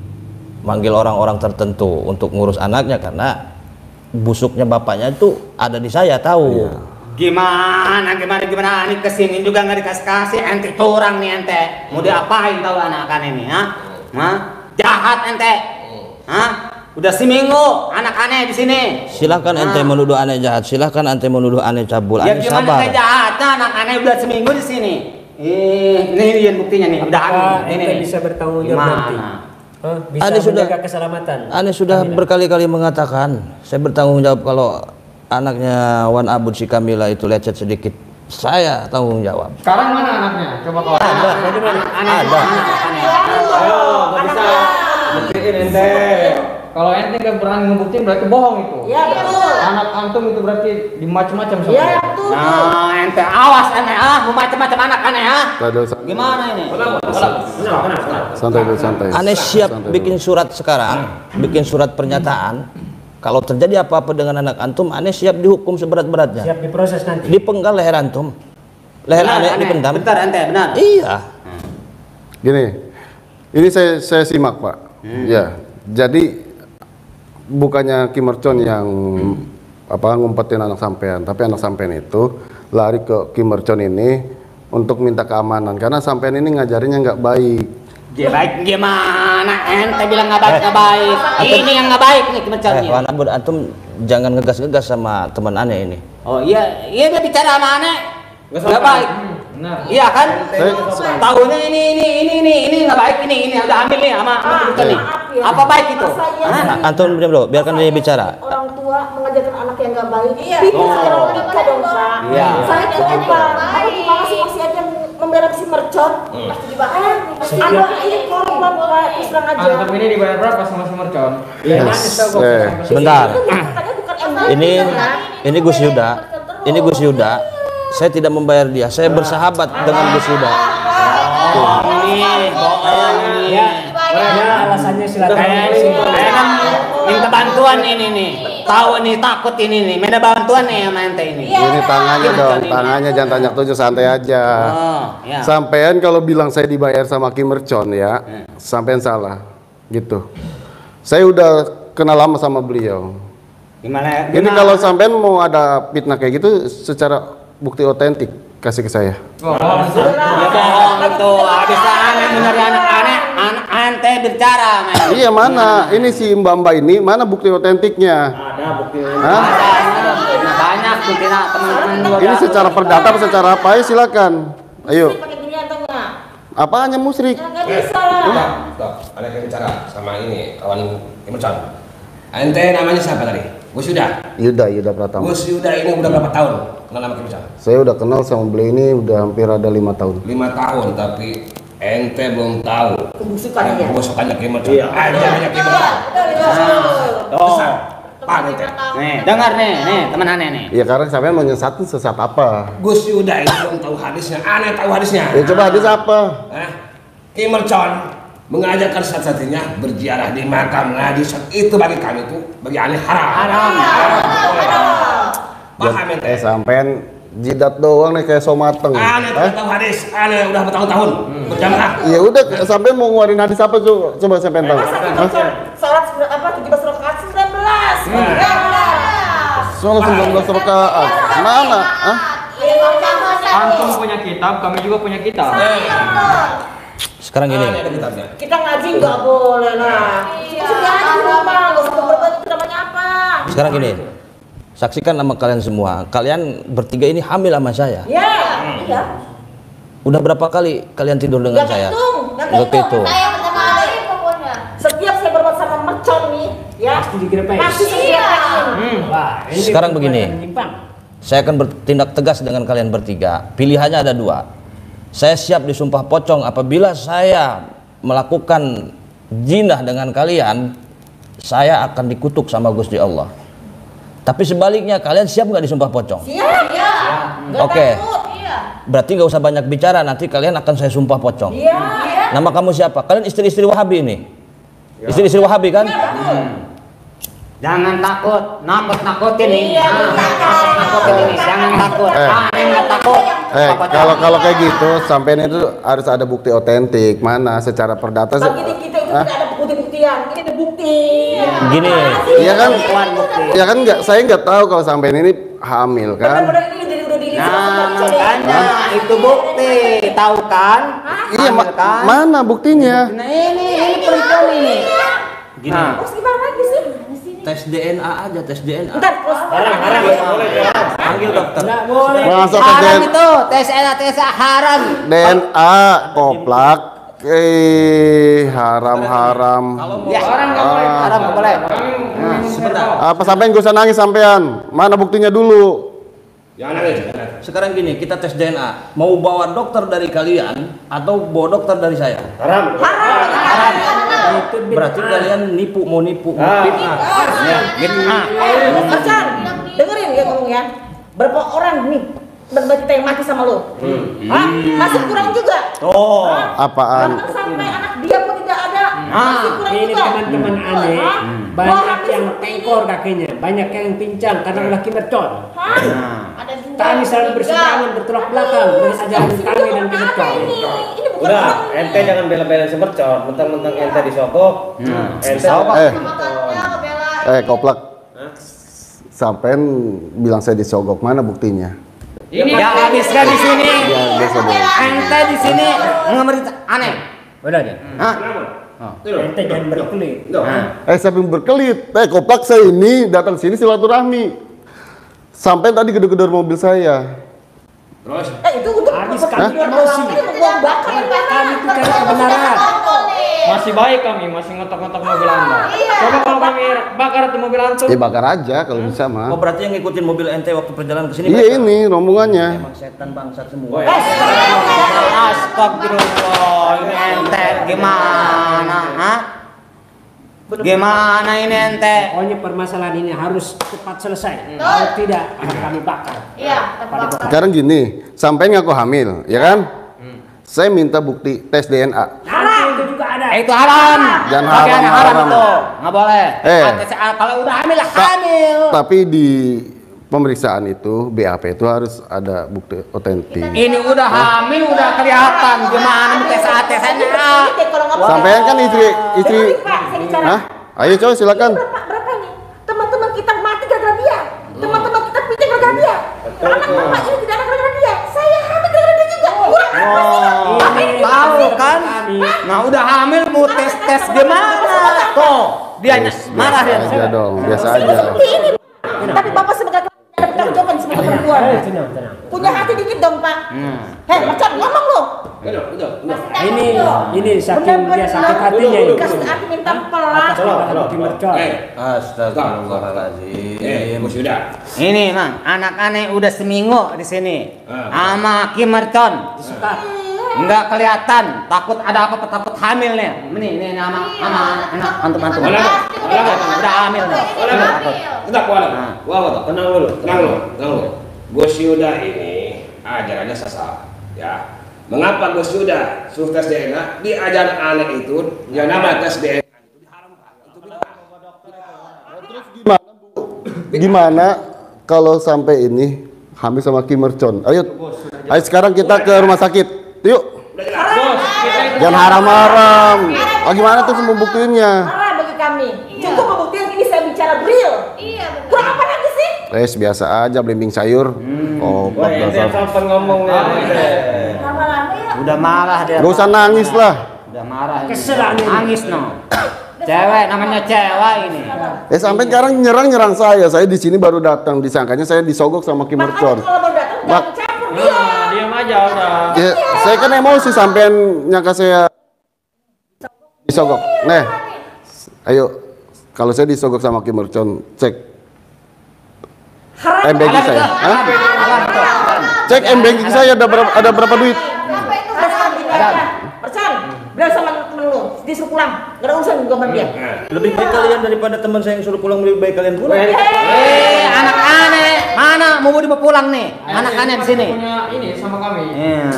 [SPEAKER 1] manggil orang-orang tertentu untuk ngurus anaknya karena busuknya bapaknya itu ada di saya tahu.
[SPEAKER 6] Gimana ini kesini juga nggak dikasih ente curang nih ente mau diapain tahu anak ini jahat ente udah seminggu anak aneh di sini.
[SPEAKER 1] Silahkan ente menuduh aneh jahat, silahkan ente menuduh aneh cabul,
[SPEAKER 6] ya
[SPEAKER 1] aneh
[SPEAKER 6] gimana
[SPEAKER 1] sabar.
[SPEAKER 6] saya jahat anak aneh udah seminggu di sini. Ini buktinya nih udah
[SPEAKER 3] Ente bisa bertanggung jawab nanti. Bisa
[SPEAKER 1] Aneh sudah
[SPEAKER 3] menjaga keselamatan.
[SPEAKER 1] Aneh sudah berkali-kali mengatakan saya bertanggung jawab kalau anaknya Wan Abud si Kamila itu lecet sedikit, saya tanggung jawab.
[SPEAKER 7] Sekarang mana anaknya? Coba kau.
[SPEAKER 1] Ada.
[SPEAKER 7] Ayo, nggak bisa buktiin ente. Kalau ente nggak berani ngebuktiin berarti bohong itu.
[SPEAKER 5] Iya betul.
[SPEAKER 7] Anak antum itu berarti dimacem-macem sama
[SPEAKER 5] Iya
[SPEAKER 7] dia.
[SPEAKER 5] betul.
[SPEAKER 6] Nah ente awas aneh mau macam-macam anak aneh gimana ini?
[SPEAKER 2] Santai.
[SPEAKER 1] Aneh siap bikin surat sekarang, bikin surat pernyataan. Kalau terjadi apa-apa dengan anak antum, aneh siap dihukum seberat-beratnya.
[SPEAKER 3] Siap diproses nanti.
[SPEAKER 1] Dipenggal leher antum. Leher aneh dipendam.
[SPEAKER 6] Bentar ente benar.
[SPEAKER 1] Iya.
[SPEAKER 2] Gini, ini saya simak Pak. Ya, jadi bukannya Kim Mercon yang ngumpetin anak sampean, tapi anak sampean itu lari ke Kim Mercon ini untuk minta keamanan karena sampean ini ngajarinnya nggak baik.
[SPEAKER 6] Baik gimana? Ente bilang nggak baik. Ini yang nggak baik nih kemencernya.
[SPEAKER 1] Wan Abud antum jangan ngegas-ngegas sama teman aneh ini.
[SPEAKER 6] Oh iya dia bicara sama aneh nggak baik. Iya kan? Tahunya ini nggak baik ini udah ambil nih sama kita nih. Apa baik itu?
[SPEAKER 1] Antum diam dulu, biarkan dia bicara.
[SPEAKER 5] Orang tua mengajarkan anak yang nggak baik. Bikin sekarang nikah dong Pak.
[SPEAKER 6] Iya.
[SPEAKER 5] Saya tuh apa? Masih aja membela si Mercon. Pasti dibayar. Anak ini korban Pak, terang aja.
[SPEAKER 7] Antum ini dibayar berapa sama si Mercon?
[SPEAKER 1] Sebentar. Ini Gus Yuda. Ini Gus Yuda. Saya tidak membayar dia. Saya bersahabat dengan Gus Yuda.
[SPEAKER 6] Ini bohong
[SPEAKER 3] Ya, alasannya silakan.
[SPEAKER 6] minta bantuan ini nih. Tahu nih takut ini nih. Minta bantuan nih sama ente ini.
[SPEAKER 2] Ini tangannya dong, tangannya jangan tanya tujuh, santai aja.
[SPEAKER 6] Ya.
[SPEAKER 2] Sampean kalau bilang saya dibayar sama Kim Mercon ya, sampean salah, gitu. Saya udah kenal lama sama beliau.
[SPEAKER 6] Gimana?
[SPEAKER 2] Ini kalau sampean mau ada fitnah kayak gitu, secara bukti otentik kasih ke saya.
[SPEAKER 6] Ya bohong itu. Habis aneh bener anak ente bicara.
[SPEAKER 2] Iya mana? Ini si Mbak ini mana bukti otentiknya?
[SPEAKER 3] Ada bukti.
[SPEAKER 2] Hah?
[SPEAKER 6] Banyak bukti teman-teman.
[SPEAKER 2] Ini secara perdata atau secara apa ya silakan. Ayo.
[SPEAKER 5] Pakai gini atau enggak?
[SPEAKER 2] Apanya musyrik?
[SPEAKER 5] Ya nggak bisa lah.
[SPEAKER 4] Stop, ada yang bicara sama ini kawan Emerson. Ente namanya siapa tadi? Gus Yuda.
[SPEAKER 2] Yuda Pratama.
[SPEAKER 4] Gus Yuda ini udah berapa tahun kenal nama Emerson?
[SPEAKER 2] Saya udah kenal sama beliau ini udah hampir ada 5 tahun.
[SPEAKER 4] 5 tahun, tapi ente belum tahu
[SPEAKER 5] Kebusukannya ya.
[SPEAKER 4] kebusukannya Emerson. Aja banyak Emerson.
[SPEAKER 6] Tuh.
[SPEAKER 4] Pak ente.
[SPEAKER 6] Nih, dengar nih teman aneh nih.
[SPEAKER 2] Ya karena sampean mau nyesatin sesat apa?
[SPEAKER 4] Gus Yuda ini belum tahu hadisnya. Aneh tahu hadisnya.
[SPEAKER 2] Ya coba hadis apa?
[SPEAKER 4] Emerson mengajarkan satu-satunya berziarah di makam ngaji itu bagi kami itu bagi aneh haram. Paham ente?
[SPEAKER 2] Sampean jidat doang nih kayak somateng.
[SPEAKER 4] Aneh tidak tahu hadis. Aneh udah bertahun-tahun berjamaah.
[SPEAKER 2] Ya udah sampean mau ngeluarin hadis apa coba sampean tahu.
[SPEAKER 5] Salat apa 17 rakaat 19.
[SPEAKER 2] Soal 19 rakaat. Mana?
[SPEAKER 7] Antum punya kitab, kami juga punya kitab.
[SPEAKER 1] Sekarang gini.
[SPEAKER 5] Kita ngaji nggak boleh lah. Sudah aja di rumah, nggak usah berbagi itu namanya apa?
[SPEAKER 1] Sekarang gini. Saksikan nama kalian semua. Kalian bertiga ini hamil sama saya.
[SPEAKER 5] Ya, iya.
[SPEAKER 1] Udah berapa kali kalian tidur dengan saya? Nggak kehitung.
[SPEAKER 5] Saya pertama kali pokoknya. Setiap saya berbuat sama mercon nih, ya.
[SPEAKER 3] Pasti dikira-kira.
[SPEAKER 5] Pasti dikira-kira.
[SPEAKER 3] Wah, ini
[SPEAKER 1] Sekarang begini.
[SPEAKER 3] menyimpang.
[SPEAKER 1] Saya akan bertindak tegas dengan kalian bertiga. Pilihannya ada dua. Saya siap disumpah pocong apabila saya melakukan jinah dengan kalian, saya akan dikutuk sama Gusti Allah. Tapi sebaliknya, kalian siap nggak disumpah pocong?
[SPEAKER 5] Siap. Iya.
[SPEAKER 1] Oke. Berarti nggak usah banyak bicara, nanti kalian akan saya sumpah pocong.
[SPEAKER 5] Iya.
[SPEAKER 1] Nama kamu siapa? Kalian istri-istri Wahabi ini? Istri-istri Wahabi kan?
[SPEAKER 6] Jangan takut, nakut-nakutin nih.
[SPEAKER 5] Iya,
[SPEAKER 6] Nakut-nakutin ini, jangan takut. Nggak takut.
[SPEAKER 2] Kalau kayak gitu, sampean itu harus ada bukti otentik. Mana secara perdata?
[SPEAKER 5] Bagi di kita itu tidak ada bukti-buktian. Ini ada bukti.
[SPEAKER 1] Gini.
[SPEAKER 2] Iya kan? Iya kan nggak? Saya nggak tahu kalau sampean ini hamil kan?
[SPEAKER 5] Benar-benar ini jadi udah diri
[SPEAKER 6] Makanya itu bukti, tahu kan?
[SPEAKER 2] Iya,
[SPEAKER 6] Hamil kan?
[SPEAKER 2] mana buktinya?
[SPEAKER 6] Nah ini perempuan ini.
[SPEAKER 1] Gini.
[SPEAKER 5] Terus gimana lagi sih?
[SPEAKER 1] Tes DNA aja, tes DNA.
[SPEAKER 5] Bentar, terus
[SPEAKER 1] Panggil dokter.
[SPEAKER 3] Nggak boleh.
[SPEAKER 2] Masa tes
[SPEAKER 6] Haram itu, tes haram.
[SPEAKER 2] DNA koplak, haram.
[SPEAKER 6] Ya, haram nggak boleh.
[SPEAKER 1] Sebentar.
[SPEAKER 2] Apa sampean gak usah nangis sampean? Mana buktinya dulu?
[SPEAKER 4] Jangan nangis.
[SPEAKER 1] Sekarang gini, kita tes DNA. Mau bawa dokter dari kalian atau bawa dokter dari saya?
[SPEAKER 4] Haram.
[SPEAKER 1] Berarti kalian mau nipu.
[SPEAKER 5] Mercon, dengerin ya ngomong ya. Berapa orang nih kita yang mati sama lo? Hah? Masih kurang juga.
[SPEAKER 2] Apaan?
[SPEAKER 5] Bahkan sampai anak dia pun tidak ada. Masih kurang
[SPEAKER 3] Ini
[SPEAKER 5] juga.
[SPEAKER 3] teman-teman aneh, banyak yang tengkor kakinya, banyak yang pincang karena ulah kimercon. Kami selalu berseberangan bertolak belakang dengan ajaran kami dan kimercon.
[SPEAKER 5] Ini bukan
[SPEAKER 8] Udah,
[SPEAKER 5] orang.
[SPEAKER 8] ente jangan bela-belain si mercon, mentang-mentang ente disogok. Ente
[SPEAKER 2] Koplak. Sampean bilang saya disogok, mana buktinya?
[SPEAKER 6] Ya habiskan di sini.
[SPEAKER 2] Ya, dia sogok.
[SPEAKER 6] Ente di sini ngemerita aneh.
[SPEAKER 3] Udah deh.
[SPEAKER 6] Hah?
[SPEAKER 3] Ente jangan berkelit.
[SPEAKER 2] Siapa yang berkelit? Koplak saya ini datang sini silaturahmi. Sampai tadi gedor-gedor mobil saya.
[SPEAKER 4] Terus?
[SPEAKER 5] Itu untuk
[SPEAKER 3] Habis kami
[SPEAKER 5] biar
[SPEAKER 3] emosi.
[SPEAKER 5] membuang bakar.
[SPEAKER 3] Kami itu cari kebenaran.
[SPEAKER 7] Masih baik kami, masih ngotok-ngotok mobil Anda. Coba kalau kami bakar itu mobil antum.
[SPEAKER 2] Bakar aja kalau bisa mah.
[SPEAKER 1] Oh, berarti yang ngikutin mobil ente waktu perjalanan ke sini?
[SPEAKER 2] Iya ini rombongannya.
[SPEAKER 1] Emang setan bangsat semua.
[SPEAKER 6] Astagfirullah, ini ente gimana? Hah? Gimana ini ente?
[SPEAKER 3] Pokoknya permasalahan ini harus cepat selesai. Kalau tidak, akan kami bakar.
[SPEAKER 2] Sekarang gini, sampai ngaku hamil, ya kan? Saya minta bukti tes DNA.
[SPEAKER 3] Haram itu juga ada.
[SPEAKER 6] Itu haram.
[SPEAKER 2] Jangan
[SPEAKER 6] Bagian
[SPEAKER 2] haram,
[SPEAKER 6] haram
[SPEAKER 2] haram.
[SPEAKER 6] itu. Nggak boleh.
[SPEAKER 2] Eh.
[SPEAKER 6] Kalau udah hamil, hamil.
[SPEAKER 2] Tapi di pemeriksaan itu BAP itu harus ada bukti otentik.
[SPEAKER 6] Ini udah hamil, udah kelihatan. Gimana tes-tesannya?
[SPEAKER 2] Sampean kan istri. Hah? Ayo coy silakan.
[SPEAKER 5] Berapa nih? Teman-teman kita mati gara-gara dia. Teman-teman kita pincang gara-gara dia. Anak bapak ini tidak ada gara-gara dia. Saya hamil gara-gara dia juga.
[SPEAKER 6] Tahu kan? Nah udah hamil mau tes gimana? Tuh dia marah dia.
[SPEAKER 2] Biasa aja dong, biasa aja.
[SPEAKER 5] Seperti ini. Tapi bapak sebagai ada pertanggungjawaban sebagai perempuan.
[SPEAKER 3] Tenang, tenang.
[SPEAKER 5] Punya hati dikit dong pak. Hei, macam ngomong lo.
[SPEAKER 3] Ini saking dia sakit hatinya ini.
[SPEAKER 5] Dikasih hati minta pelan.
[SPEAKER 3] Atas nama kimercon.
[SPEAKER 1] Astagfirullahaladzim.
[SPEAKER 4] Bos Yuda.
[SPEAKER 6] Ini mang, anak aneh udah seminggu di sini. Sama Kimercon. Enggak kelihatan, takut ada apa takut hamil nih. Ini sama anak antum-antum. Udah hamil nih. Takut.
[SPEAKER 4] Tetap wala. Tenang dulu. Bos Yuda ini ajarannya sesat, ya. Mengapa Gus Yuda suruh tes DNA di ajaran aneh itu yang nama tes DNA itu diharamkan?
[SPEAKER 2] Gimana kalau sampai ini hamil sama Kimercon? Ayo sekarang kita ke rumah sakit. Yuk. Jangan haram-haram. Gimana tuh semua buktinya?
[SPEAKER 5] Haram bagi kami. Cukup pembuktian ini saya bicara real. Kurang apa lagi sih?
[SPEAKER 2] Biasa aja belimbing sayur.
[SPEAKER 8] Ente sampai ngomongnya.
[SPEAKER 5] Lama-lama ya.
[SPEAKER 6] Udah marah dia.
[SPEAKER 2] Gak usah nangis lah.
[SPEAKER 6] Udah marah ini.
[SPEAKER 3] Kesel ini.
[SPEAKER 6] Nangis no. Cewek namanya cewek ini.
[SPEAKER 2] Sampai sekarang nyerang saya. Saya di sini baru datang, disangkanya saya disogok sama Kim Mercon.
[SPEAKER 5] Makanya kalau mau datang jangan campur dia.
[SPEAKER 7] Nah, diam aja udah.
[SPEAKER 2] Ya, saya kan emosi sampean nyangka saya disogok. Nih, ayo, kalau saya disogok sama Kim Mercon, cek
[SPEAKER 5] Haram.
[SPEAKER 2] banking saya. Hah? Cek banking saya ada berapa duit?
[SPEAKER 5] Percan, bilang sama temen lu, disuruh pulang. Gak ada urusan juga sama dia.
[SPEAKER 1] Lebih baik kalian daripada teman saya yang suruh pulang, lebih baik kalian pulang.
[SPEAKER 6] Anak aneh, mana mau dibawa pulang nih? Anak aneh di sini.
[SPEAKER 7] Punya ini sama kami.
[SPEAKER 6] Iya.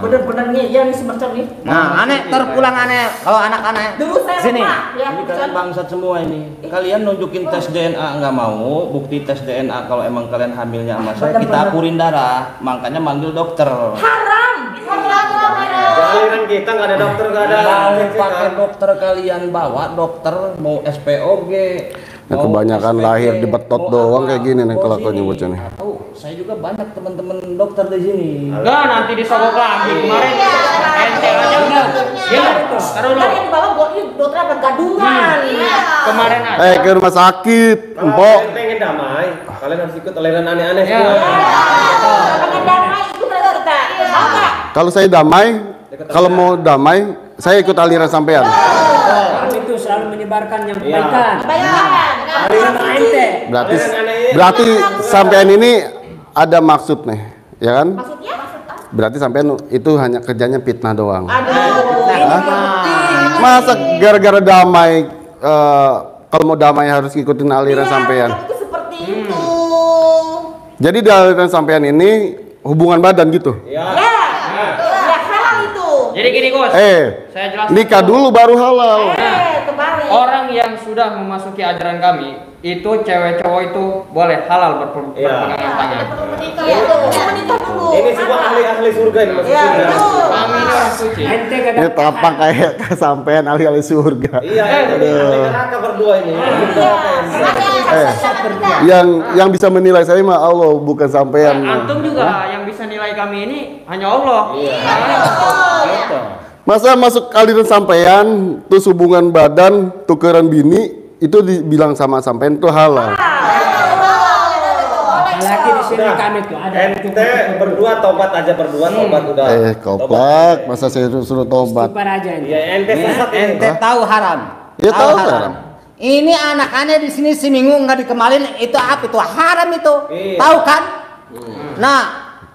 [SPEAKER 5] Bener-bener nih, ya nih si Mercon nih.
[SPEAKER 6] Nah, aneh terpulang aneh. Kalau anak aneh
[SPEAKER 5] Dulu saya
[SPEAKER 6] sini.
[SPEAKER 5] lupa, ya,
[SPEAKER 1] Ini
[SPEAKER 5] Percan.
[SPEAKER 1] kalian bangsat semua ini. Kalian nunjukin tes DNA nggak mau, bukti tes DNA kalau emang kalian hamilnya sama saya, kita akurin darah. Makanya manggil dokter.
[SPEAKER 5] Haram.
[SPEAKER 8] Aliran kita nggak ada dokter, nggak ada.
[SPEAKER 1] Mau pakai dokter kalian bawa dokter, mau SPOG.
[SPEAKER 2] Ya,
[SPEAKER 1] mau
[SPEAKER 2] kebanyakan
[SPEAKER 1] SPG,
[SPEAKER 2] lahir di betot
[SPEAKER 1] mau
[SPEAKER 2] doang
[SPEAKER 1] apa.
[SPEAKER 2] kayak gini nih
[SPEAKER 1] Mau
[SPEAKER 2] kelakuannya
[SPEAKER 1] sini.
[SPEAKER 2] bocah nih.
[SPEAKER 1] Tahu, saya juga banyak teman-teman dokter di sini.
[SPEAKER 7] Enggak, nanti disogok lagi. Kemarin ente aja udah. Ya, taruh
[SPEAKER 5] Kan
[SPEAKER 7] lo.
[SPEAKER 5] yang dibawa buat ini dokter apa gadungan.
[SPEAKER 7] Kemarin aja.
[SPEAKER 2] Ke rumah sakit,
[SPEAKER 8] Kalau
[SPEAKER 2] empok.
[SPEAKER 8] kalian pengen damai, kalian harus ikut aliran aneh-aneh
[SPEAKER 7] Ya.
[SPEAKER 8] semua.
[SPEAKER 5] Pengen damai itu mereka kita. Mau nggak?
[SPEAKER 2] Kalau saya damai, kalau mau damai, saya ikut aliran sampean.
[SPEAKER 3] Kami itu selalu menyebarkan yang kebaikan.
[SPEAKER 5] Bayangkan.
[SPEAKER 3] Aliran ente.
[SPEAKER 2] Berarti sampean ini ada maksud nih, ya kan?
[SPEAKER 5] Maksudnya?
[SPEAKER 2] Berarti sampean itu hanya kerjanya fitnah doang.
[SPEAKER 5] Aduh.
[SPEAKER 2] Masa gara-gara damai, kalau mau damai harus ngikutin aliran sampean.
[SPEAKER 5] Itu seperti itu.
[SPEAKER 2] Jadi di aliran sampean ini hubungan badan gitu.
[SPEAKER 5] Ya. Ya halal itu.
[SPEAKER 7] Jadi gini, Gus. Saya jelaskan
[SPEAKER 2] Nikah dulu baru halal.
[SPEAKER 5] Kemarin.
[SPEAKER 7] Orang yang sudah memasuki ajaran kami, itu cewek cowok itu boleh halal berpegangan tangan.
[SPEAKER 5] Iya tuh. Menikah dulu.
[SPEAKER 8] Ini semua ahli-ahli surga ini masuk
[SPEAKER 5] Ya
[SPEAKER 8] surga.
[SPEAKER 5] itu.
[SPEAKER 7] Kami ini orang suci.
[SPEAKER 3] Ente gak
[SPEAKER 2] Ini
[SPEAKER 3] ada
[SPEAKER 2] tampang kayak sampean ahli-ahli surga.
[SPEAKER 8] Iya, ini ahli neraka berdua ini.
[SPEAKER 2] Yang bisa menilai saya mah Allah, bukan sampean.
[SPEAKER 7] Antum juga yang bisa nilai kami ini hanya Allah.
[SPEAKER 2] Masa masuk aliran sampean, terus hubungan badan, tukeran bini, itu dibilang sama sampean itu halal.
[SPEAKER 3] lagi di sini kami tuh ada
[SPEAKER 8] Ente berdua tobat aja berdua, tobat udah.
[SPEAKER 2] Koplak, masa saya suruh tobat.
[SPEAKER 3] istighfar aja ini.
[SPEAKER 8] Ya ente sesat ini.
[SPEAKER 6] Ente tahu haram.
[SPEAKER 2] Ya, tahu haram.
[SPEAKER 6] Ini anak-anak di sini seminggu nggak dikemalin itu apa itu haram itu.
[SPEAKER 8] Iya.
[SPEAKER 6] Tahu kan? Nah,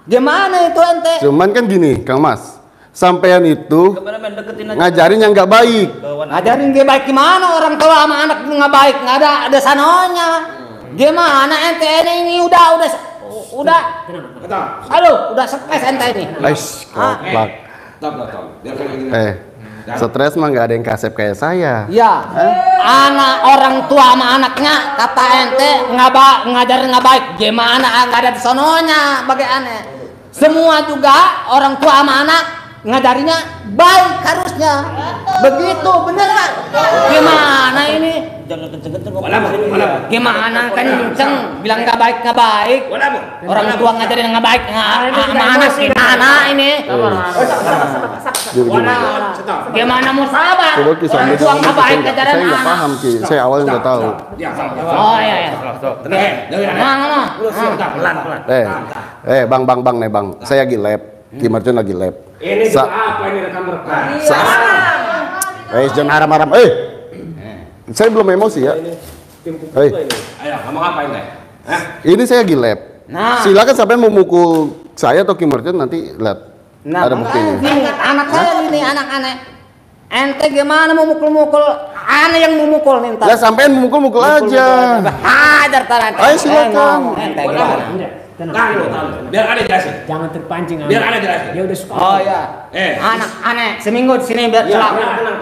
[SPEAKER 6] gimana itu ente?
[SPEAKER 2] Cuman kan gini, Kang Mas, sampean itu
[SPEAKER 1] Kemana main deketin aja.
[SPEAKER 2] ngajarin yang nggak baik.
[SPEAKER 6] Ajarin dia baik gimana orang tua sama anak nggak baik nggak ada sanonya. Gimana ente ini udah. Halo, udah stres ente ini.
[SPEAKER 2] Ais, koplak. Stres mah nggak ada yang kasep kayak saya.
[SPEAKER 6] Ya, anak orang tua sama anaknya kata ente ngajarin nggak baik. Gimana nggak ada sononya bagaimana? Semua juga orang tua sama anak ngajarinya baik harusnya. Begitu bener nggak? Gimana ini?
[SPEAKER 1] Jangan kenceng-kenceng ngomong.
[SPEAKER 6] Gimana kenceng bilang nggak baik orang tua ngajarin nggak baik sama anak gimana ini? Gimana mau sabar?
[SPEAKER 2] Coba Ki,
[SPEAKER 6] Orang
[SPEAKER 2] sambil
[SPEAKER 6] tua nggak baik
[SPEAKER 2] saya
[SPEAKER 6] ngajarin
[SPEAKER 2] nggak
[SPEAKER 6] anak.
[SPEAKER 2] paham Ki, saya awalnya nggak tahu.
[SPEAKER 6] Oh iya. Ngomong.
[SPEAKER 2] Bang nih bang, saya lagi lab, Kim Mercon lagi lab.
[SPEAKER 8] Ini juga apa ini rekam rekam?
[SPEAKER 2] Jangan haram-haram, saya belum emosi ya.
[SPEAKER 4] Ayo, ngomong apa ini?
[SPEAKER 2] Ini saya lagi lab.
[SPEAKER 6] Nah.
[SPEAKER 2] Silakan sampai memukul saya atau Kim Mercon nanti lihat.
[SPEAKER 6] Nah,
[SPEAKER 2] Ada buktinya.
[SPEAKER 6] gini, anak saya gini, anak aneh. Ente gimana mau mukul-mukul? Aneh yang mau mukul nih ntar.
[SPEAKER 2] Ya sampean memukul-mukul aja.
[SPEAKER 6] Hajar tar ente.
[SPEAKER 2] Ayo, silakan.
[SPEAKER 6] Ente gimana?
[SPEAKER 4] Tahan lo, biar ada jelasin.
[SPEAKER 3] Jangan terpancing.
[SPEAKER 4] Biar ada jelasin.
[SPEAKER 3] Dia udah suka.
[SPEAKER 6] Oh iya. Anak aneh seminggu di sini biar celak.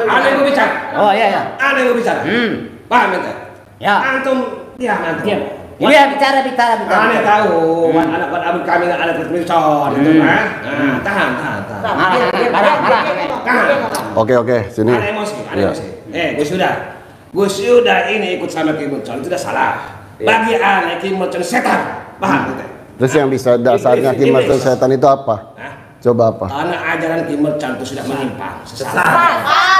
[SPEAKER 4] Ada yang mau bicara.
[SPEAKER 6] Oh iya.
[SPEAKER 4] Ada yang mau bicara. Paham ente?
[SPEAKER 6] Ya.
[SPEAKER 4] Antum diam antum.
[SPEAKER 3] Diam.
[SPEAKER 6] Iya bicara.
[SPEAKER 4] Aneh tahu, anak abang kami nggak ada terpisah, gitu kan? Tahan.
[SPEAKER 6] Marah.
[SPEAKER 2] Oke, sini.
[SPEAKER 4] Ada emosi,
[SPEAKER 2] Iya.
[SPEAKER 4] Gus Yuda ini ikut sama Kim Mercon itu udah salah. Bagi aneh Kim Mercon setan, paham ente?
[SPEAKER 2] Terus yang bisa dasarnya Kim Mercon setan itu apa? Coba apa?
[SPEAKER 4] Karena ajaran Ki Mercon itu sudah menyimpang, sesat.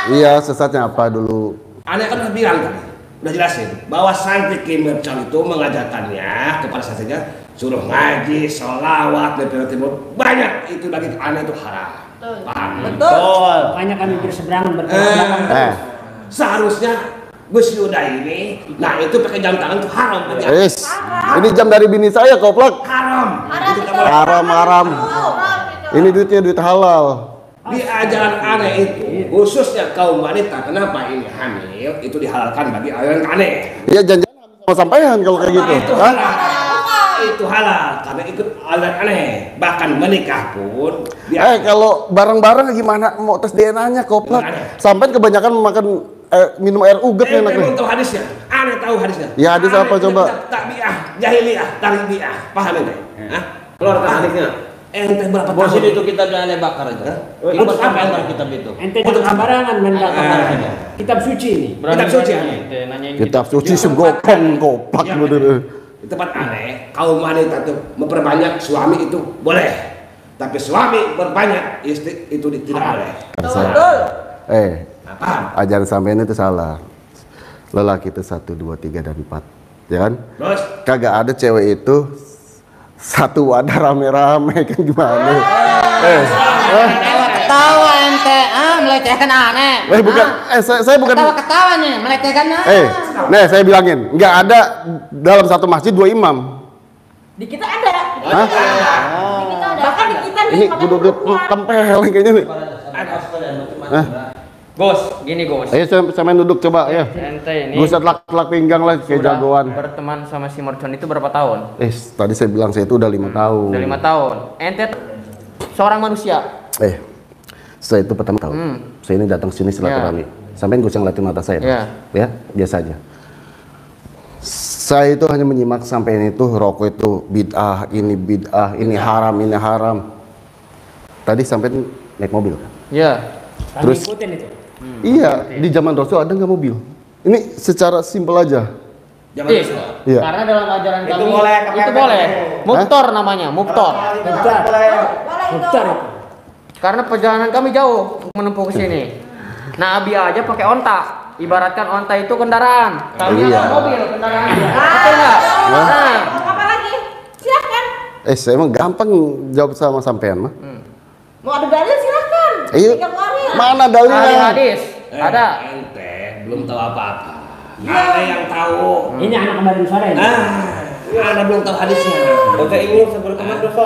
[SPEAKER 2] Iya, sesatnya apa dulu?
[SPEAKER 4] Aneh kan udah bilang tadi, udah jelasin bahwa santri Ki Mercon itu mengajarkannya kepada santrinya suruh ngaji, sholawat, dan timur banyak itu bagi aneh itu haram. Paham?
[SPEAKER 3] Betul. Banyak kami berseberangan bertolak
[SPEAKER 4] seharusnya Gus Yuda ini, nah itu pakai jam tangan itu haram.
[SPEAKER 2] Ini jam dari bini saya, Koplak.
[SPEAKER 4] Haram.
[SPEAKER 2] Haram. Ini duitnya duit halal.
[SPEAKER 4] Di ajaran aneh itu, khususnya kaum wanita, kenapa ini hamil itu dihalalkan bagi ajaran aneh.
[SPEAKER 2] Iya, jangan sama sampean kalau kayak gitu.
[SPEAKER 4] Itu halal. Itu halal karena ikut ajaran aneh. Bahkan menikah pun.
[SPEAKER 2] Kalau bareng-bareng gimana mau tes DNA-nya, Koplak? Sampean kebanyakan makan minum air uget nih anaknya.
[SPEAKER 4] Belum tahu hadisnya. Aneh tahu hadisnya.
[SPEAKER 2] Ya hadis apa coba?
[SPEAKER 4] Takbiah, jahiliyah, tarbiah. Paham ente?
[SPEAKER 8] Keluarkan hadisnya.
[SPEAKER 4] Ente berapa
[SPEAKER 1] Bos
[SPEAKER 4] tahun?
[SPEAKER 1] itu kitab yang aneh bakar itu. Kita sampai antar kitab itu.
[SPEAKER 3] Ente jangan sembarangan main bakar. Kitab suci ini.
[SPEAKER 4] Kitab suci aneh.
[SPEAKER 2] Kitab suci segokong, Koplak bener.
[SPEAKER 4] Di tempat aneh, kaum wanita itu memperbanyak suami itu boleh. Tapi suami berbanyak istri itu tidak boleh.
[SPEAKER 5] Betul.
[SPEAKER 2] Ajaran sampean itu salah. Lelaki itu 1, 2, 3 dan 4, ya kan?
[SPEAKER 4] Terus?
[SPEAKER 2] Kagak ada cewek itu satu wadah rame-rame kan gimana?
[SPEAKER 6] Ketawa ente, melecehkan aneh.
[SPEAKER 2] Bukan, saya bukan.
[SPEAKER 6] Ketawa nih, melecehkan.
[SPEAKER 2] Nih saya bilangin, nggak ada dalam satu masjid 2 imam.
[SPEAKER 5] Di kita ada.
[SPEAKER 2] Hah?
[SPEAKER 5] Di kita ada. Bahkan di kita
[SPEAKER 2] Ini kudu tempel kayaknya nih.
[SPEAKER 7] Gus, gini Gus.
[SPEAKER 2] Ayo sama duduk coba ya.
[SPEAKER 7] Ente ini
[SPEAKER 2] Gue lak pinggang lah kayak
[SPEAKER 7] sudah
[SPEAKER 2] jagoan.
[SPEAKER 7] berteman sama si Mercon itu berapa tahun?
[SPEAKER 2] Tadi saya bilang saya itu udah 5 tahun.
[SPEAKER 7] Udah 5 tahun. Ente seorang manusia.
[SPEAKER 2] Saya itu pertama tahun. Saya ini datang sini silaturahmi. Sampai gue ngeliatin mata saya. Ya, biasa aja. Saya itu hanya menyimak sampai itu rokok itu bid'ah, ini haram, ini haram. Tadi sampai naik mobil kan?
[SPEAKER 7] Iya.
[SPEAKER 2] Terus
[SPEAKER 3] ikutin itu.
[SPEAKER 2] Iya, di zaman Rasul ada nggak mobil? Ini secara simpel aja. Iya.
[SPEAKER 7] Karena dalam ajaran kami
[SPEAKER 8] Itu boleh,
[SPEAKER 7] itu boleh. Muftor namanya, muftor.
[SPEAKER 3] Bentar.
[SPEAKER 7] Karena perjalanan kami jauh menempuh ke sini. Nah, Abi aja pakai onta. Ibaratkan onta itu kendaraan. Kami mobil kendaraan. Betul nggak? Nah,
[SPEAKER 5] Apa lagi? Silakan.
[SPEAKER 2] Saya emang gampang jawab sama sampean mah.
[SPEAKER 5] Mau adu dalil silakan.
[SPEAKER 2] Iya. Mana dalilnya?
[SPEAKER 7] hadis. Ada.
[SPEAKER 4] Ente belum tahu apa-apa. Ada yang tahu.
[SPEAKER 3] Ini anak kembali sore ini.
[SPEAKER 4] Ada belum tahu hadisnya.
[SPEAKER 8] Oke, ini sebelum kemarin dosa.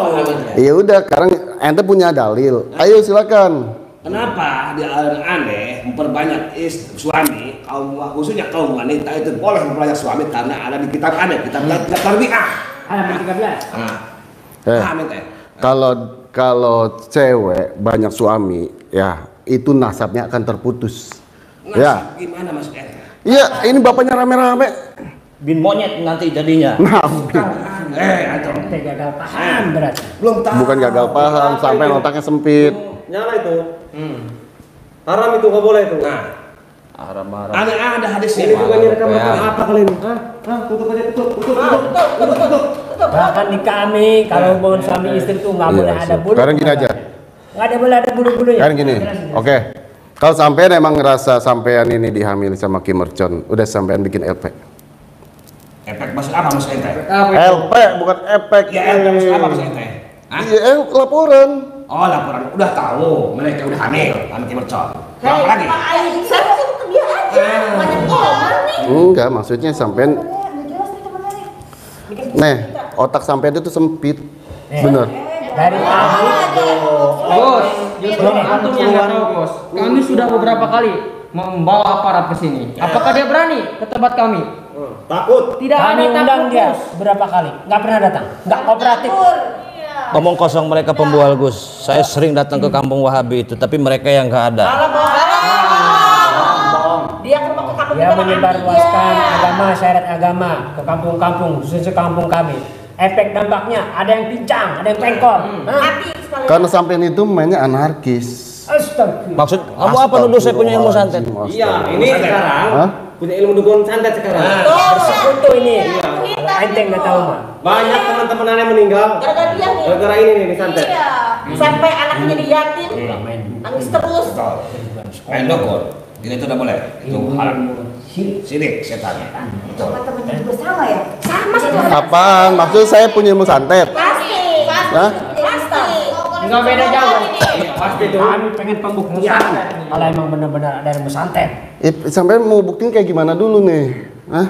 [SPEAKER 2] Ya udah, sekarang ente punya dalil. Ayo silakan.
[SPEAKER 4] Kenapa di alam aneh memperbanyak suami khususnya kaum wanita itu boleh memperbanyak suami karena ada di kitab aneh, kitab tarbiyah.
[SPEAKER 3] Halaman 13.
[SPEAKER 2] Kalau cewek banyak suami, ya itu nasabnya akan terputus. Ya.
[SPEAKER 4] Gimana Mas Ente?
[SPEAKER 2] Iya, ini bapaknya rame-rame.
[SPEAKER 1] Bin monyet nanti jadinya.
[SPEAKER 3] Ente gagal paham berarti.
[SPEAKER 4] Belum tahu.
[SPEAKER 2] Bukan gagal paham, sampai otaknya sempit.
[SPEAKER 8] Nyala itu. Haram itu nggak boleh itu.
[SPEAKER 1] Haram-haram.
[SPEAKER 4] Ada hadisnya.
[SPEAKER 8] Ini bukan direkam apa kali ini? Tutup aja, tutup.
[SPEAKER 3] Bahkan di kami kalau hubungan suami istri itu nggak boleh ada bulu.
[SPEAKER 2] Sekarang gini aja.
[SPEAKER 3] Nggak ada boleh ada bulu-bulunya.
[SPEAKER 2] Sekarang gini. Oke. Kalau sampean emang ngerasa sampean ini dihamili sama Ki Mercon, udah sampean bikin LP.
[SPEAKER 4] Efek maksud apa Mas Ente?
[SPEAKER 2] LP bukan efek.
[SPEAKER 4] Ya efek maksud apa Mas Ente?
[SPEAKER 2] Iya, laporan.
[SPEAKER 4] Oh laporan, udah tahu mereka udah hamil, Ki Mercon. Apa lagi?
[SPEAKER 5] Saya sih itu dia aja. Banyak orang nih.
[SPEAKER 2] Enggak, maksudnya sampean otak sampean itu sempit. Bener.
[SPEAKER 3] Dari
[SPEAKER 7] Bos, justru antum yang nggak tahu bos. Kami sudah beberapa kali membawa aparat ke sini. Apakah dia berani ke tempat kami?
[SPEAKER 8] Takut.
[SPEAKER 7] Tidak
[SPEAKER 3] kami
[SPEAKER 7] ada
[SPEAKER 3] undang
[SPEAKER 7] takut
[SPEAKER 3] dia
[SPEAKER 7] Gus.
[SPEAKER 3] berapa kali, nggak pernah datang, nggak kooperatif.
[SPEAKER 1] Ngomong kosong mereka pembual Gus. Saya sering datang ke kampung Wahabi itu, tapi mereka yang nggak ada.
[SPEAKER 5] Dia ke kampung
[SPEAKER 3] Dia
[SPEAKER 5] kita
[SPEAKER 3] menyebarluaskan agama, syariat agama ke kampung-kampung, khususnya kampung kami. Efek dampaknya ada yang pincang, ada yang pengkor.
[SPEAKER 5] mati sekali.
[SPEAKER 2] Karena sampean itu mainnya anarkis.
[SPEAKER 3] Astagfirullah.
[SPEAKER 1] Maksud kamu apa nuduh saya punya ilmu santet?
[SPEAKER 8] Iya, ini sekarang punya ilmu dukun santet sekarang.
[SPEAKER 3] Bersekutu ini. Kalau ente nggak tahu mah.
[SPEAKER 8] Banyak teman-teman aneh meninggal
[SPEAKER 5] Gara-gara dia nih.
[SPEAKER 8] gara-gara ini nih santet.
[SPEAKER 5] Iya. Sampai anaknya jadi yatim. Nangis terus.
[SPEAKER 4] Main dukun. Ini itu udah boleh. Itu haram. Sirik setan.
[SPEAKER 5] Teman-temannya juga sama ya? Sama sih.
[SPEAKER 2] Apaan? Maksud saya punya ilmu santet?
[SPEAKER 5] Pasti.
[SPEAKER 2] Hah?
[SPEAKER 5] Pasti.
[SPEAKER 3] Nggak beda jauh.
[SPEAKER 8] Pasti tuh.
[SPEAKER 3] Kami pengen pembuktian. Kalau emang benar-benar ada ilmu santet.
[SPEAKER 2] Sampai mau buktiin kayak gimana dulu nih? Hah?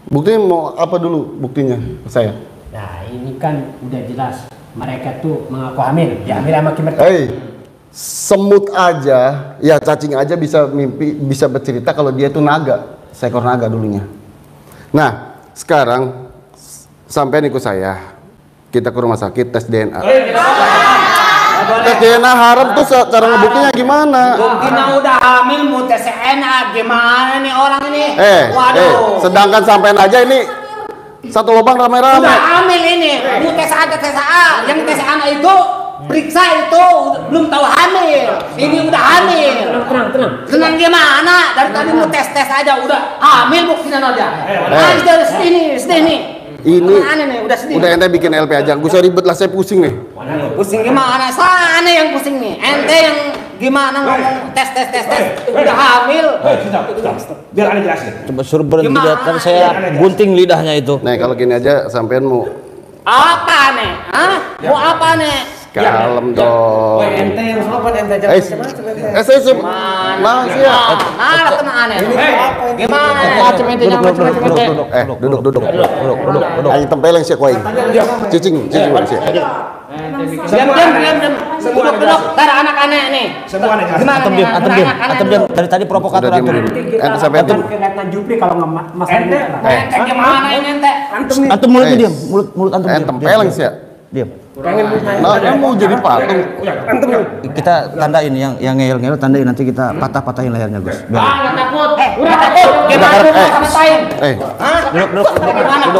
[SPEAKER 2] Buktinya mau apa dulu buktinya ke saya?
[SPEAKER 3] Nah ini kan udah jelas. Mereka tuh mengaku hamil. Diambil sama Kimerton.
[SPEAKER 2] Hei, semut aja, ya cacing aja bisa mimpi, bisa bercerita kalau dia itu naga, seekor naga dulunya. Nah, sekarang sampai ikut saya, kita ke rumah sakit tes DNA. Tes DNA haram tuh cara ngebuktinya gimana?
[SPEAKER 6] Buktinya udah hamil mau tes DNA gimana nih orang ini?
[SPEAKER 2] Sedangkan sampean aja ini satu lubang rame-rame.
[SPEAKER 6] Udah hamil ini, mau tes A, yang tes anak itu periksa itu belum tahu hamil. Ini udah hamil. Tenang gimana? Dari tadi mau tes aja udah hamil buktinya aja. Dari sini.
[SPEAKER 2] Ini
[SPEAKER 6] aneh nih,
[SPEAKER 2] udah ente bikin LP aja. Gue usah ribet lah, saya pusing nih.
[SPEAKER 6] Pusing gimana? Sana yang pusing nih. Ente yang gimana ngomong tes. Udah hamil.
[SPEAKER 4] Biar aneh jelasin.
[SPEAKER 1] Coba suruh berhenti
[SPEAKER 6] Gimana?
[SPEAKER 1] kan saya gunting lidahnya itu.
[SPEAKER 2] Nih kalau gini aja sampean mau
[SPEAKER 6] Apa nih? Hah? Mau apa nih?
[SPEAKER 2] kalem dong.
[SPEAKER 8] Ente yang sopan, ente jangan macam-macam ente.
[SPEAKER 2] Saya masih ya.
[SPEAKER 6] Mana teman aneh? Gimana?
[SPEAKER 2] Duduk. Ayo tempeleng sih koin. Cicing sih.
[SPEAKER 6] Diam. Duduk. Tar anak aneh nih.
[SPEAKER 4] Semua aneh jelasin.
[SPEAKER 6] Gimana?
[SPEAKER 1] Antum diam. Dari tadi provokator
[SPEAKER 2] Udah
[SPEAKER 1] antum.
[SPEAKER 2] diem. Ente sampai
[SPEAKER 3] Kita kelihatan Jupri kalau nggak masalah ini.
[SPEAKER 6] Ente gimana ini ente?
[SPEAKER 1] Antum mulutnya diam. Mulut antum diam.
[SPEAKER 2] tempeleng sih ya.
[SPEAKER 1] Diam.
[SPEAKER 2] Nah, dia mau jadi patung.
[SPEAKER 1] Kita tandain yang ngeyel tandain, nanti kita patah-patahin lehernya, Gus.
[SPEAKER 6] Nggak takut. Udah takut. Gimana lu mau ngapain? Hah?
[SPEAKER 1] Duduk.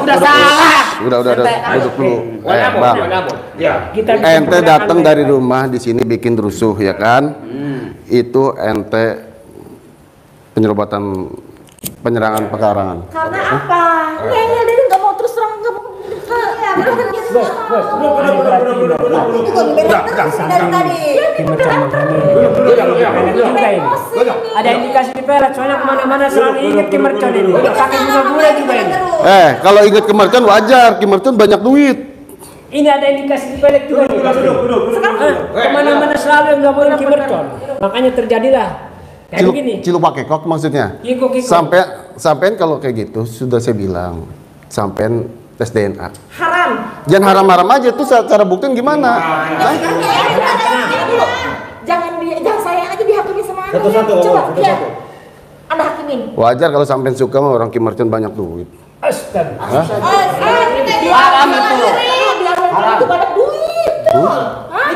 [SPEAKER 6] Udah salah.
[SPEAKER 2] Udah duduk dulu. Bang.
[SPEAKER 4] Ya.
[SPEAKER 2] Ente datang dari rumah di sini bikin rusuh ya kan? Itu ente penyerangan pekarangan.
[SPEAKER 5] Karena apa? Ngeyel dia nggak mau terus terang nggak mau. Dari tadi.
[SPEAKER 3] Ada indikasi di pelet, soalnya kemana-mana selalu inget Kimerton ini. Pakai bunga-bunga juga ini.
[SPEAKER 2] Kalau inget Kimerton wajar, Kimerton banyak duit.
[SPEAKER 3] Ini ada indikasi di pelet juga nih. Kemana-mana selalu yang nggak boleh Kimerton. Makanya terjadilah kayak begini.
[SPEAKER 2] Cilupak kekok maksudnya.
[SPEAKER 3] Kikuk.
[SPEAKER 2] Sampean kalau kayak gitu sudah saya bilang, sampean tes DNA.
[SPEAKER 5] Haram.
[SPEAKER 2] Jangan haram-haram aja tuh cara buktiin gimana?
[SPEAKER 5] Jangan saya aja dihakimi sama anak.
[SPEAKER 8] Satu-satu,
[SPEAKER 5] Coba,
[SPEAKER 8] satu-satu.
[SPEAKER 5] ya. Anda hakimin.
[SPEAKER 2] Wajar kalau sampean suka sama orang Kimerton banyak duit.
[SPEAKER 3] Astaga.
[SPEAKER 6] Haram itu.
[SPEAKER 5] Itu banyak duit.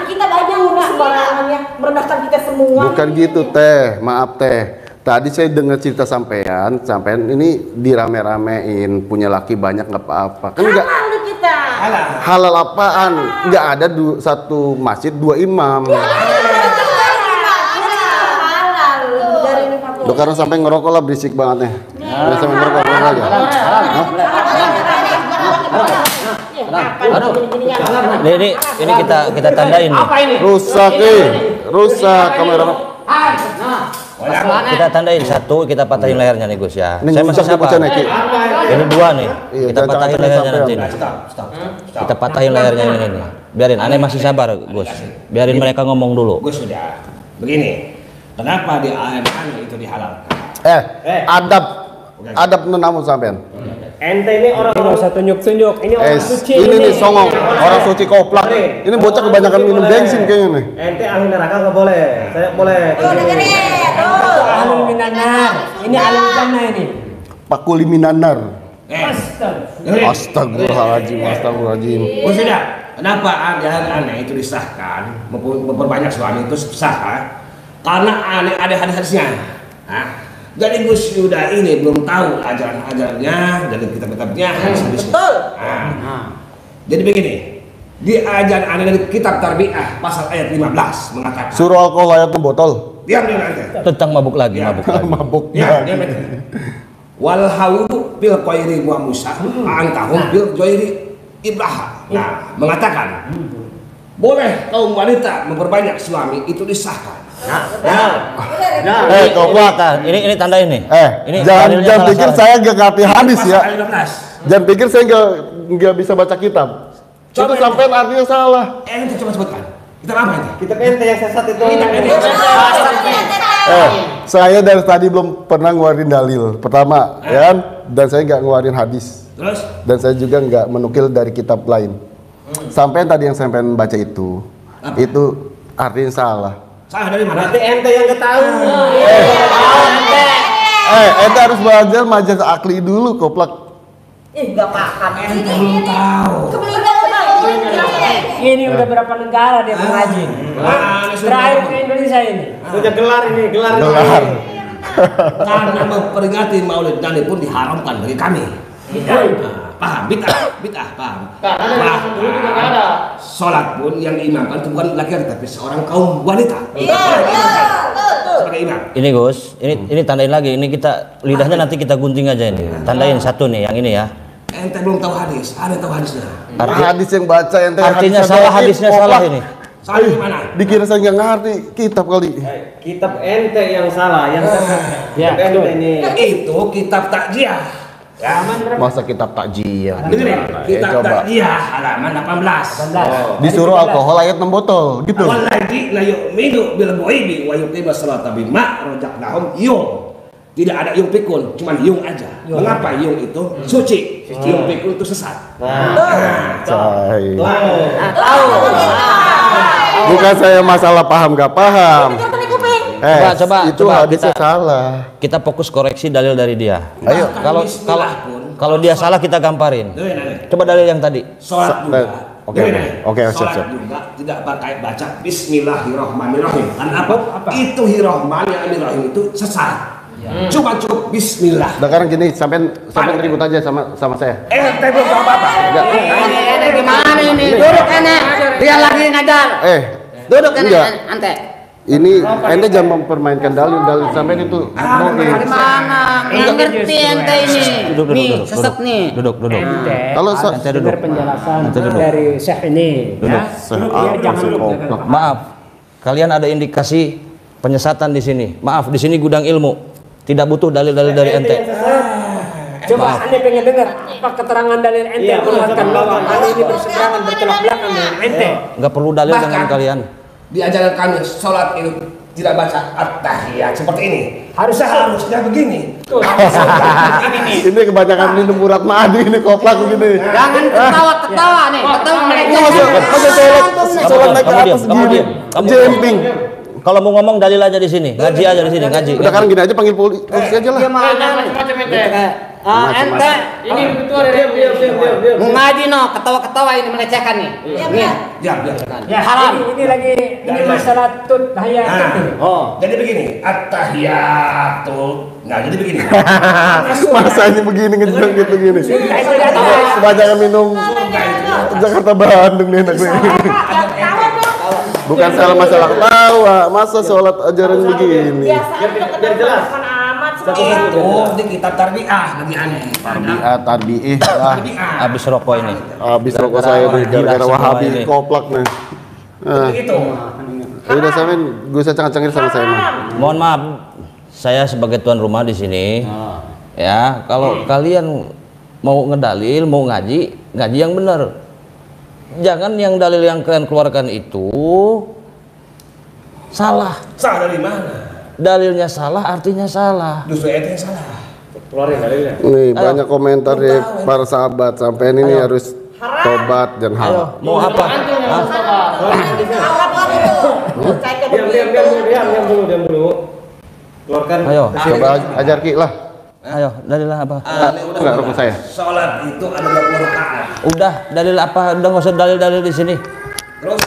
[SPEAKER 5] Kita banyak sembarangan ya merendahkan kita semua.
[SPEAKER 2] Bukan gitu teh, maaf teh. Tadi saya dengar cerita sampean ini dirame-ramein punya laki banyak nggak apa-apa. Kan enggak
[SPEAKER 5] Halal nih kita.
[SPEAKER 2] halal apaan? Nggak ada satu masjid dua imam.
[SPEAKER 5] Halal. Dari ini Pak.
[SPEAKER 2] Loh, karena sampai ngerokok lah berisik banget nih. Udah sampai ngerokok aja.
[SPEAKER 1] Ini kita tandain nih.
[SPEAKER 6] Apa ini?
[SPEAKER 2] Rusak kamera.
[SPEAKER 1] Kita tandain satu, kita patahin lehernya nih, Gus ya.
[SPEAKER 2] Ini
[SPEAKER 1] Saya masih
[SPEAKER 2] rusak
[SPEAKER 1] sabar.
[SPEAKER 2] Ki.
[SPEAKER 1] Ini dua nih.
[SPEAKER 2] Iya,
[SPEAKER 1] Kita
[SPEAKER 2] jangan
[SPEAKER 1] patahin
[SPEAKER 2] sampai
[SPEAKER 1] lehernya
[SPEAKER 2] sampai
[SPEAKER 1] nanti nih. Kita patahin lehernya ini nih. Biarin, aneh masih sabar, Gus. Biarin mereka ngomong dulu.
[SPEAKER 4] Gue sudah. Begini. Kenapa di AMN itu dihalalkan?
[SPEAKER 2] Adab menamu sampean.
[SPEAKER 8] Ente ini
[SPEAKER 3] Nggak usah tunjuk-tunjuk. Ini orang suci.
[SPEAKER 2] Ini nih songong, orang suci koplak. Ini bocah kebanyakan minum bensin kayaknya nih.
[SPEAKER 8] Ente ahli neraka nggak boleh. Saya boleh.
[SPEAKER 5] Tuh dengerin. Tuh.
[SPEAKER 3] Alun minanar. Ini alun jannah ini.
[SPEAKER 2] Pakuli minanar.
[SPEAKER 3] Astaga.
[SPEAKER 2] Astagfirullahaladzim.
[SPEAKER 4] Oh sudah. Kenapa ajaran aneh itu disahkan? Memperbanyak suami itu sah? Karena aneh ada hadis-hadisnya. Jadi Gus Yuda ini belum tahu ajaran-ajarannya dari kitab-kitabnya hadis-hadisnya.
[SPEAKER 5] Betul.
[SPEAKER 4] Jadi begini, di ajaran aneh dari kitab Tarbiyah pasal ayat 15 mengatakan.
[SPEAKER 2] Suruh alkohol ayat botol.
[SPEAKER 4] Diam nanti.
[SPEAKER 1] Tentang mabuk lagi.
[SPEAKER 2] Mabuk.
[SPEAKER 4] Diam. wal haudu bil qairi wa Musa antahum bil qairi Ibrahim. Nah, mengatakan boleh kaum wanita memperbanyak suami itu disahkan.
[SPEAKER 1] Koplak, ini tandain nih. Ini
[SPEAKER 2] jangan pikir saya nggak ngerti hadis ya.
[SPEAKER 4] Pasal 15.
[SPEAKER 2] Jangan pikir saya nggak bisa baca kitab. Itu sampai artinya salah.
[SPEAKER 4] Ente coba sebutkan. Kitab apa ente?
[SPEAKER 8] Kitab ente yang sesat itu.
[SPEAKER 2] Saya dari tadi belum pernah ngeluarin dalil. Pertama, ya kan? Dan saya nggak ngeluarin hadis.
[SPEAKER 4] Terus?
[SPEAKER 2] Dan saya juga nggak menukil dari kitab lain. Sampai tadi yang sampai baca itu artinya salah.
[SPEAKER 4] Salah dari mana?
[SPEAKER 8] Berarti ente yang ketahui.
[SPEAKER 2] Ente harus belajar majas akli dulu, Koplak.
[SPEAKER 5] Nggak paham.
[SPEAKER 4] Ente belum tahu.
[SPEAKER 3] Ini udah berapa negara dia mengaji? Terakhir ke Indonesia ini.
[SPEAKER 8] Punya gelar ini, gelar.
[SPEAKER 4] Karena memperingati Maulid Nabi pun diharamkan bagi kami. Paham? Bid'ah, paham?
[SPEAKER 7] Dulu juga nggak ada.
[SPEAKER 4] Sholat pun yang diimamkan itu bukan laki-laki tapi seorang kaum wanita. Sebagai imam.
[SPEAKER 1] Ini Gus, ini tandain lagi. Ini kita lidahnya nanti kita gunting aja ini. Tandain satu nih, yang ini ya.
[SPEAKER 4] Ente belum tahu hadis, ada yang tahu hadisnya.
[SPEAKER 2] Hadis yang baca ente
[SPEAKER 1] Artinya salah, hadisnya salah ini.
[SPEAKER 4] Salah di mana?
[SPEAKER 2] Dikira saya nggak ngerti kitab kali.
[SPEAKER 8] Kitab ente yang salah, yang
[SPEAKER 3] Ya,
[SPEAKER 8] ente ini.
[SPEAKER 4] Itu kitab takjiah. Ya,
[SPEAKER 2] Masa kitab takjiah?
[SPEAKER 4] Bener, kitab
[SPEAKER 2] coba.
[SPEAKER 4] takjiah halaman 18.
[SPEAKER 2] Disuruh alkohol ayat 6 botol gitu.
[SPEAKER 4] Wallahi la yu'minu bil ghaibi wa yuqimu sholata bima razaqnahum yung. Tidak ada yung pikun, cuma yung aja. Mengapa yung itu suci? Yung pikun itu sesat.
[SPEAKER 2] Cai.
[SPEAKER 5] Tahu.
[SPEAKER 2] Bukan saya masalah paham gak paham.
[SPEAKER 1] Coba,
[SPEAKER 2] itu
[SPEAKER 1] coba
[SPEAKER 2] hadisnya
[SPEAKER 1] kita-
[SPEAKER 2] salah.
[SPEAKER 1] Kita fokus koreksi dalil dari dia.
[SPEAKER 2] Ayo.
[SPEAKER 1] Kalau dia salah kita gamparin. Coba dalil yang tadi.
[SPEAKER 4] Sholat juga.
[SPEAKER 2] Oke, siap.
[SPEAKER 4] Sholat juga tidak pakai baca Bismillahirrahmanirrahim. Karena apa? Itu Rahim itu sesat. Cuma cukup Bismillah.
[SPEAKER 2] Sekarang gini, sampai ribut aja sama saya.
[SPEAKER 4] Ente belum tahu apa-apa.
[SPEAKER 6] Ini gimana ini? Duduk ene. Dia lagi ngajar. Duduk ene
[SPEAKER 2] Enggak.
[SPEAKER 6] ante.
[SPEAKER 2] Ini ente jangan mempermainkan dalil sampai itu.
[SPEAKER 6] Di mana? Nggak ngerti ente ini.
[SPEAKER 1] Duduk,
[SPEAKER 6] Nih,
[SPEAKER 1] duduk,
[SPEAKER 6] sesat
[SPEAKER 1] duduk.
[SPEAKER 6] nih.
[SPEAKER 1] Duduk.
[SPEAKER 2] Kalau
[SPEAKER 1] Ente duduk.
[SPEAKER 3] Dengar penjelasan
[SPEAKER 1] Ente duduk.
[SPEAKER 3] dari Syekh ini.
[SPEAKER 1] Duduk.
[SPEAKER 3] Ya, jangan
[SPEAKER 1] Maaf, kalian ada indikasi penyesatan di sini. Maaf, di sini gudang ilmu. Tidak butuh dalil-dalil dari ente.
[SPEAKER 3] Coba anda pengen dengar apa keterangan dalil ente menguatkan bahwa anda ini berseberangan bertolak belakang dengan ente.
[SPEAKER 1] Nggak perlu dalil
[SPEAKER 4] Bahkan-
[SPEAKER 1] dengan kalian.
[SPEAKER 4] Diajarkan kami sholat itu tidak baca at-tahiyat seperti ini. Harusnya begini.
[SPEAKER 2] ini kebanyakan minum urat madu ini Koplak begini.
[SPEAKER 6] Jangan ketawa nih. Ketawa
[SPEAKER 2] Ini masa sholat naik ke atas
[SPEAKER 1] Kamu
[SPEAKER 2] gini.
[SPEAKER 1] diam. Kamu
[SPEAKER 2] Jemping.
[SPEAKER 1] Kalau mau ngomong dalil aja di sini, ngaji aja di sini, ngaji.
[SPEAKER 2] Udah kan gini aja panggil polisi aja lah.
[SPEAKER 6] Dia mana?
[SPEAKER 7] Macam-macam ente.
[SPEAKER 6] Ente
[SPEAKER 7] Ini ketua dari
[SPEAKER 6] ngaji no, ketawa-ketawa ini melecehkan nih. Nih.
[SPEAKER 4] Ya.
[SPEAKER 3] Ya,
[SPEAKER 6] Haram.
[SPEAKER 3] ini lagi ini masalah tahiyat.
[SPEAKER 6] Oh.
[SPEAKER 4] Jadi begini, at-tahiyatu. Nah, jadi begini.
[SPEAKER 2] Masa ini begini ngejeng gitu gini. Kebanyakan minum Jakarta Bandung nih enak nih. Bukan salah masalah ketawa, masa sholat ajaran begini.
[SPEAKER 5] Biar jelas. Amat
[SPEAKER 4] Itu di kitab tarbiyah bagi aneh.
[SPEAKER 2] Tarbiih lah.
[SPEAKER 1] Habis rokok ini.
[SPEAKER 2] Habis rokok saya nih gara-gara
[SPEAKER 1] Gila semua
[SPEAKER 2] Wahabi
[SPEAKER 1] ini.
[SPEAKER 2] Koplak nih.
[SPEAKER 4] Itu.
[SPEAKER 2] Udah sampein gue usah cengir sama saya mah.
[SPEAKER 1] Mohon maaf, saya sebagai tuan rumah di sini. Ya, kalau kalian mau ngedalil, mau ngaji yang benar. Jangan yang dalil yang kalian keluarkan itu salah.
[SPEAKER 4] Salah dari mana?
[SPEAKER 1] Dalilnya salah, artinya salah.
[SPEAKER 4] Justru itu yang salah.
[SPEAKER 8] Keluarin dalilnya.
[SPEAKER 2] Nih banyak komentar dari para sahabat sampai ini harus tobat dan hal.
[SPEAKER 1] Mau apa? Hah?
[SPEAKER 8] Diam dulu. Keluarkan.
[SPEAKER 1] Ayo,
[SPEAKER 2] Coba ajar Ki lah.
[SPEAKER 1] ayo, dalil apa?
[SPEAKER 2] Enggak rokok saya.
[SPEAKER 4] Sholat itu ada 20 rakaat.
[SPEAKER 1] Udah, dalil apa? Udah nggak usah dalil-dalil di sini.
[SPEAKER 4] Terus?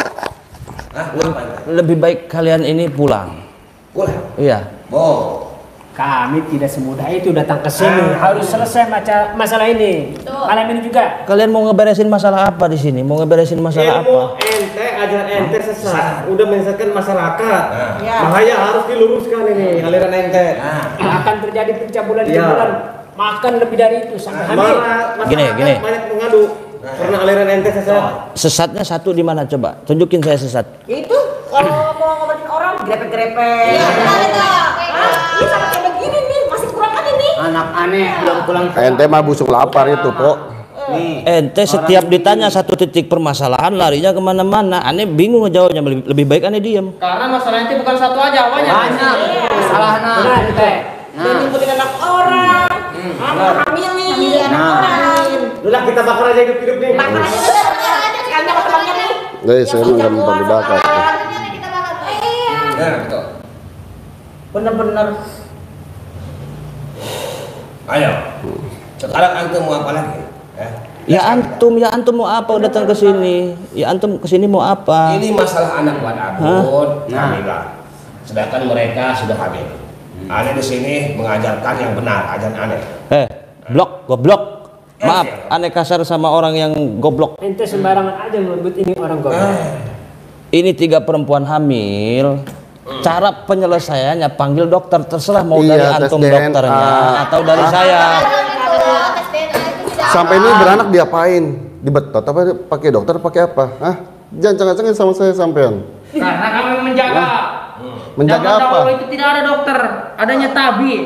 [SPEAKER 4] Apa itu?
[SPEAKER 1] Lebih baik kalian ini pulang.
[SPEAKER 4] Boleh.
[SPEAKER 1] Iya.
[SPEAKER 4] Oh.
[SPEAKER 3] Kami tidak semudah itu datang ke sini. Harus selesai masalah ini. Malam ini juga.
[SPEAKER 1] Kalian mau ngeberesin masalah apa di sini? Mau ngeberesin masalah apa?
[SPEAKER 8] Ilmu ente, ajaran ente sesat. Udah menyesatkan masyarakat. Bahaya harus diluruskan ini aliran ente.
[SPEAKER 3] Akan terjadi pencabulan-pencabulan Makan lebih dari itu sampai hamil.
[SPEAKER 1] Gini.
[SPEAKER 8] Banyak mengadu karena aliran ente sesat.
[SPEAKER 1] Sesatnya satu di mana coba? Tunjukin saya sesat.
[SPEAKER 5] Itu kalau mau ngobatin orang grepe-grepe. Iya, benar itu. Ini sama kayak begini nih, masih kurang kan ini?
[SPEAKER 6] Anak aneh belum pulang.
[SPEAKER 2] Ente mah busuk lapar itu, Pok.
[SPEAKER 6] Nih.
[SPEAKER 1] Ente setiap ditanya satu titik permasalahan larinya kemana-mana. Aneh bingung ngejawabnya, lebih baik aneh diem.
[SPEAKER 7] Karena masalah itu bukan satu aja, banyak.
[SPEAKER 6] Salahna.
[SPEAKER 3] Benar, Teh.
[SPEAKER 5] Dan ngikutin anak orang, hamilin anak orang.
[SPEAKER 8] Udah kita bakar aja hidup-hidup nih.
[SPEAKER 5] Makan aja sekalian sama temannya nih.
[SPEAKER 2] Saya mah nggak mau dibakar.
[SPEAKER 4] Nah, betul.
[SPEAKER 5] Bener-bener.
[SPEAKER 4] Ayo. Sekarang antum mau apa lagi?
[SPEAKER 1] Ya antum mau apa datang ke sini? Ya antum ke sini mau apa?
[SPEAKER 4] Ini masalah anak buat Abud, Kamila. Sedangkan mereka sudah hamil. Aneh di sini mengajarkan yang benar, ajaran aneh.
[SPEAKER 1] Goblok. Maaf, aneh kasar sama orang yang goblok.
[SPEAKER 3] Ente sembarangan aja menyebut ini orang goblok.
[SPEAKER 1] Ini 3 perempuan hamil. Cara penyelesaiannya panggil dokter, terserah mau dari
[SPEAKER 2] Iya, tes
[SPEAKER 1] antum
[SPEAKER 2] DNA.
[SPEAKER 1] dokternya atau dari saya.
[SPEAKER 2] Sampai ini beranak diapain? Dibetot apa pakai dokter pakai apa? Hah? Jangan cengeng-cengeng sama saya sampean.
[SPEAKER 7] Karena kami menjaga.
[SPEAKER 2] Menjaga
[SPEAKER 7] Zaman
[SPEAKER 2] apa?
[SPEAKER 7] dahulu itu tidak ada dokter, adanya tabiah,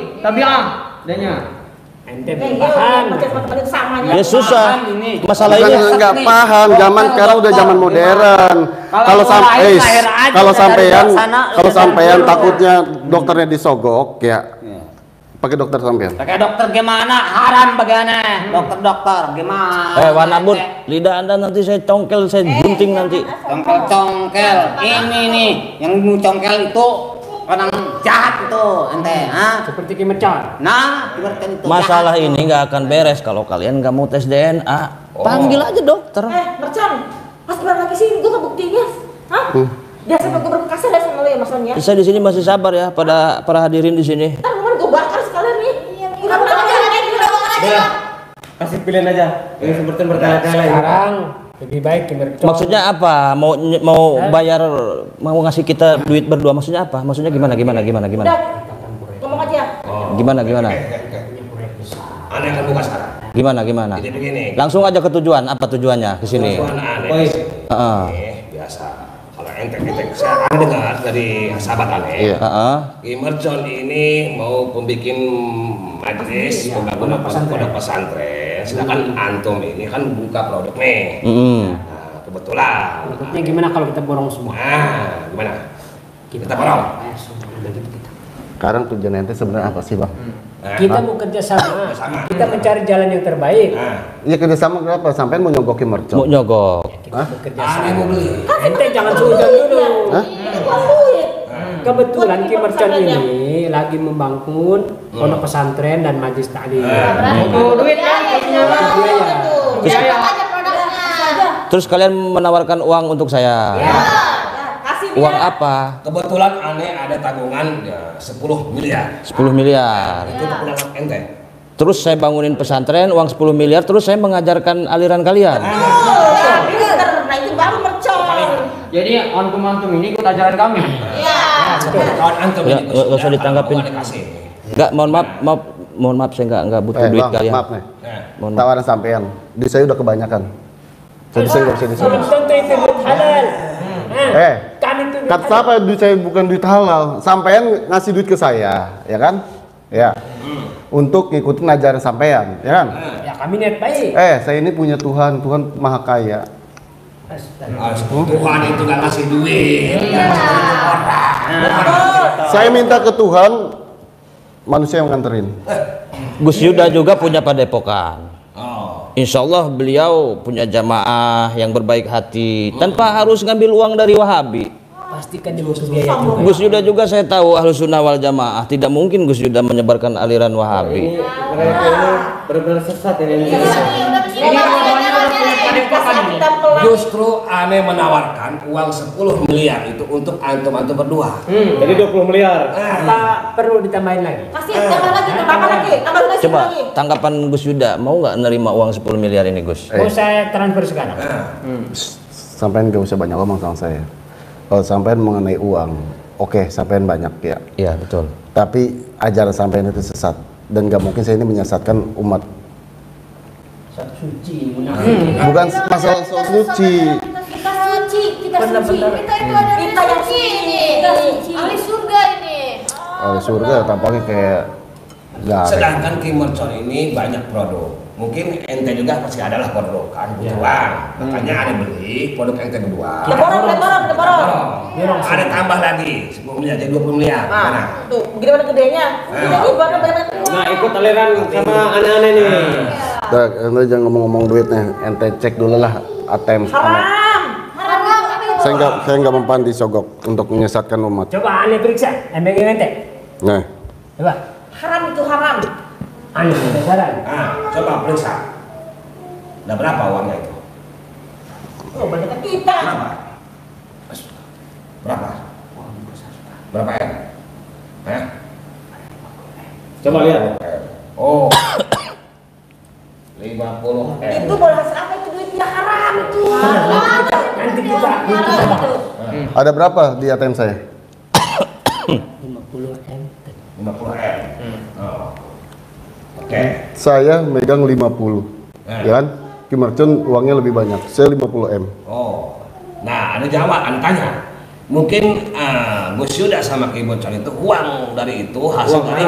[SPEAKER 7] adanya.
[SPEAKER 3] Ente paham.
[SPEAKER 5] Macam-macam samanya.
[SPEAKER 1] Ya susah. Masalah
[SPEAKER 2] Bukan
[SPEAKER 1] ini
[SPEAKER 2] nggak paham, zaman sekarang udah zaman modern. Kalau sampai kalau sampean takutnya dokternya disogok ya. Pakai dokter sampean.
[SPEAKER 6] Pakai dokter gimana? Haram bagaimana? Dokter gimana?
[SPEAKER 1] Wanabut, lidah anda nanti saya congkel, saya gunting nanti.
[SPEAKER 6] Congkel. Ini nih, yang mau congkel itu orang jahat itu, ente,
[SPEAKER 3] Seperti Kimercon.
[SPEAKER 6] Nah, ibaratkan itu.
[SPEAKER 1] Masalah ini nggak akan beres kalau kalian nggak mau tes DNA. Panggil aja dokter.
[SPEAKER 5] Mercon, pas pulang lagi sini gua buktinya. Hah? Dia sampai gua berkasar ya sama lu ya maksudnya.
[SPEAKER 1] Saya di sini masih sabar ya pada para hadirin di sini.
[SPEAKER 5] Ntar kemarin gua bakar sekalian nih. Udah
[SPEAKER 8] Udah. Kasih pilihan aja. Ini seperti berkali-kali.
[SPEAKER 3] Sekarang lebih baik Kimercon.
[SPEAKER 1] Maksudnya apa? Mau bayar, mau ngasih kita duit berdua? Maksudnya apa? Maksudnya gimana?
[SPEAKER 5] Udah, ngomong aja.
[SPEAKER 1] Gimana?
[SPEAKER 4] Aneh akan buka sekarang.
[SPEAKER 1] Gimana?
[SPEAKER 4] Jadi begini.
[SPEAKER 1] Langsung aja ke tujuan. Apa tujuannya ke sini?
[SPEAKER 4] Tujuan aneh.
[SPEAKER 1] Heeh.
[SPEAKER 4] Biasa. Kalau ente saya aneh dengar dari sahabat aneh.
[SPEAKER 2] Iya.
[SPEAKER 1] Heeh.
[SPEAKER 4] Kimercon ini mau pembikin majelis pembangunan pondok pesantren. Sedangkan antum ini kan buka produk nih. Nah, kebetulan.
[SPEAKER 3] Maksudnya gimana kalau kita borong semua?
[SPEAKER 4] Nah, gimana? Kita borong.
[SPEAKER 2] Sekarang tujuan ente sebenarnya apa sih, Bang?
[SPEAKER 3] Kita mau kerjasama. Kita mencari jalan yang terbaik.
[SPEAKER 2] Iya kerjasama kenapa? Sampean mau nyogokin mercon?
[SPEAKER 1] Mau nyogok.
[SPEAKER 4] Aneh mau beli.
[SPEAKER 3] Ente jangan sujon dulu.
[SPEAKER 2] Hah?
[SPEAKER 3] Kebetulan Kimercon ini lagi membangun pondok pesantren dan majelis taklim.
[SPEAKER 7] Butuh duit kan? Biaya.
[SPEAKER 1] Terus kalian menawarkan uang untuk saya. Uang apa?
[SPEAKER 4] Kebetulan aneh ada tanggungan ya, 10 miliar.
[SPEAKER 1] 10 miliar.
[SPEAKER 4] Itu untuk pulang ente.
[SPEAKER 1] Terus saya bangunin pesantren, uang 10 miliar, terus saya mengajarkan aliran kalian.
[SPEAKER 5] Nah itu baru mercon.
[SPEAKER 7] Jadi antum ini ikut ajaran kami.
[SPEAKER 4] Kawan antum
[SPEAKER 1] Ya,
[SPEAKER 4] ini
[SPEAKER 1] nggak usah ditangkapin. Enggak, mohon maaf saya nggak butuh duit
[SPEAKER 2] Bang,
[SPEAKER 1] kalian.
[SPEAKER 2] maaf nih.
[SPEAKER 1] Mohon maaf.
[SPEAKER 2] Tawaran sampean. Di saya udah kebanyakan. Jadi saya nggak bisa di sini.
[SPEAKER 3] Belum tentu itu duit halal. Kami itu duit
[SPEAKER 2] Kata siapa duit saya bukan duit halal. Sampean ngasih duit ke saya, ya kan? Ya. Untuk ngikutin ajaran sampean, ya kan?
[SPEAKER 3] Ya kami niat baik.
[SPEAKER 2] Saya ini punya Tuhan Maha Kaya.
[SPEAKER 4] Tuhan itu gak ngasih duit.
[SPEAKER 2] Saya minta ke Tuhan, manusia yang nganterin.
[SPEAKER 1] Gus Yuda juga punya padepokan. Insya Allah beliau punya jamaah yang berbaik hati tanpa harus ngambil uang dari Wahabi.
[SPEAKER 3] Pastikan dia butuh biaya juga.
[SPEAKER 1] Gus Yuda juga saya tahu Ahlus Sunnah wal Jamaah. Tidak mungkin Gus Yuda menyebarkan aliran Wahabi.
[SPEAKER 8] Mereka ini benar-benar sesat ini.
[SPEAKER 4] Justru aneh menawarkan uang 10 miliar itu untuk antum-antum berdua.
[SPEAKER 8] Jadi 20 miliar.
[SPEAKER 3] Apa perlu ditambahin lagi?
[SPEAKER 5] Kasih tambah lagi, tambah lagi.
[SPEAKER 1] Coba tanggapan Gus Yuda, mau nggak nerima uang 10 miliar ini Gus?
[SPEAKER 3] Mau saya transfer sekarang?
[SPEAKER 2] Sampean gak usah banyak ngomong sama saya. Kalau sampean mengenai uang, oke, sampean banyak ya.
[SPEAKER 1] Iya betul.
[SPEAKER 2] Tapi ajaran sampean itu sesat. dan nggak mungkin saya ini menyesatkan umat.
[SPEAKER 3] Suci,
[SPEAKER 2] Bukan masalah soal suci.
[SPEAKER 5] Kita suci, kita suci. Kita itu ada
[SPEAKER 9] Kita yang suci ini. Ahli surga ini.
[SPEAKER 2] Oleh surga tampaknya kayak nggak.
[SPEAKER 4] Sedangkan Ki Mercon ini banyak produk. Mungkin ente juga pasti adalah produk kan, kebutuhan. Makanya ada beli produk ente berdua.
[SPEAKER 5] Lebaran.
[SPEAKER 4] Ada tambah lagi 10 miliar jadi 20 miliar. Mana?
[SPEAKER 5] Nah, tuh, gimana gedenya? Gedenya banyak.
[SPEAKER 3] Nah, ikut aliran sama aneh-aneh nih.
[SPEAKER 2] Nah, ente jangan ngomong-ngomong duit nih, ente cek dulu lah ATM.
[SPEAKER 5] Haram.
[SPEAKER 2] Saya nggak mempan disogok untuk menyesatkan umat.
[SPEAKER 3] Coba aneh periksa, embeng ente.
[SPEAKER 2] Nah,
[SPEAKER 3] Coba.
[SPEAKER 5] Haram itu haram.
[SPEAKER 3] Aneh penasaran.
[SPEAKER 4] Coba periksa. Udah berapa uangnya itu?
[SPEAKER 5] Oh, banyak kita.
[SPEAKER 4] Berapa? Berapa ya?
[SPEAKER 3] Coba lihat.
[SPEAKER 4] Oh. 50 M.
[SPEAKER 5] Itu boleh hasil apa itu duitnya haram itu.
[SPEAKER 3] Nanti kita
[SPEAKER 2] ada berapa di ATM saya?
[SPEAKER 3] 50 M.
[SPEAKER 4] 50 M. Oh. Oke.
[SPEAKER 2] Saya megang 50. Ya kan? Ki Mercon uangnya lebih banyak. Saya 50 M.
[SPEAKER 4] Oh. Nah, ada jawab, anda tanya. Mungkin Gus Yuda sama Ki Mercon itu uang dari itu hasil dari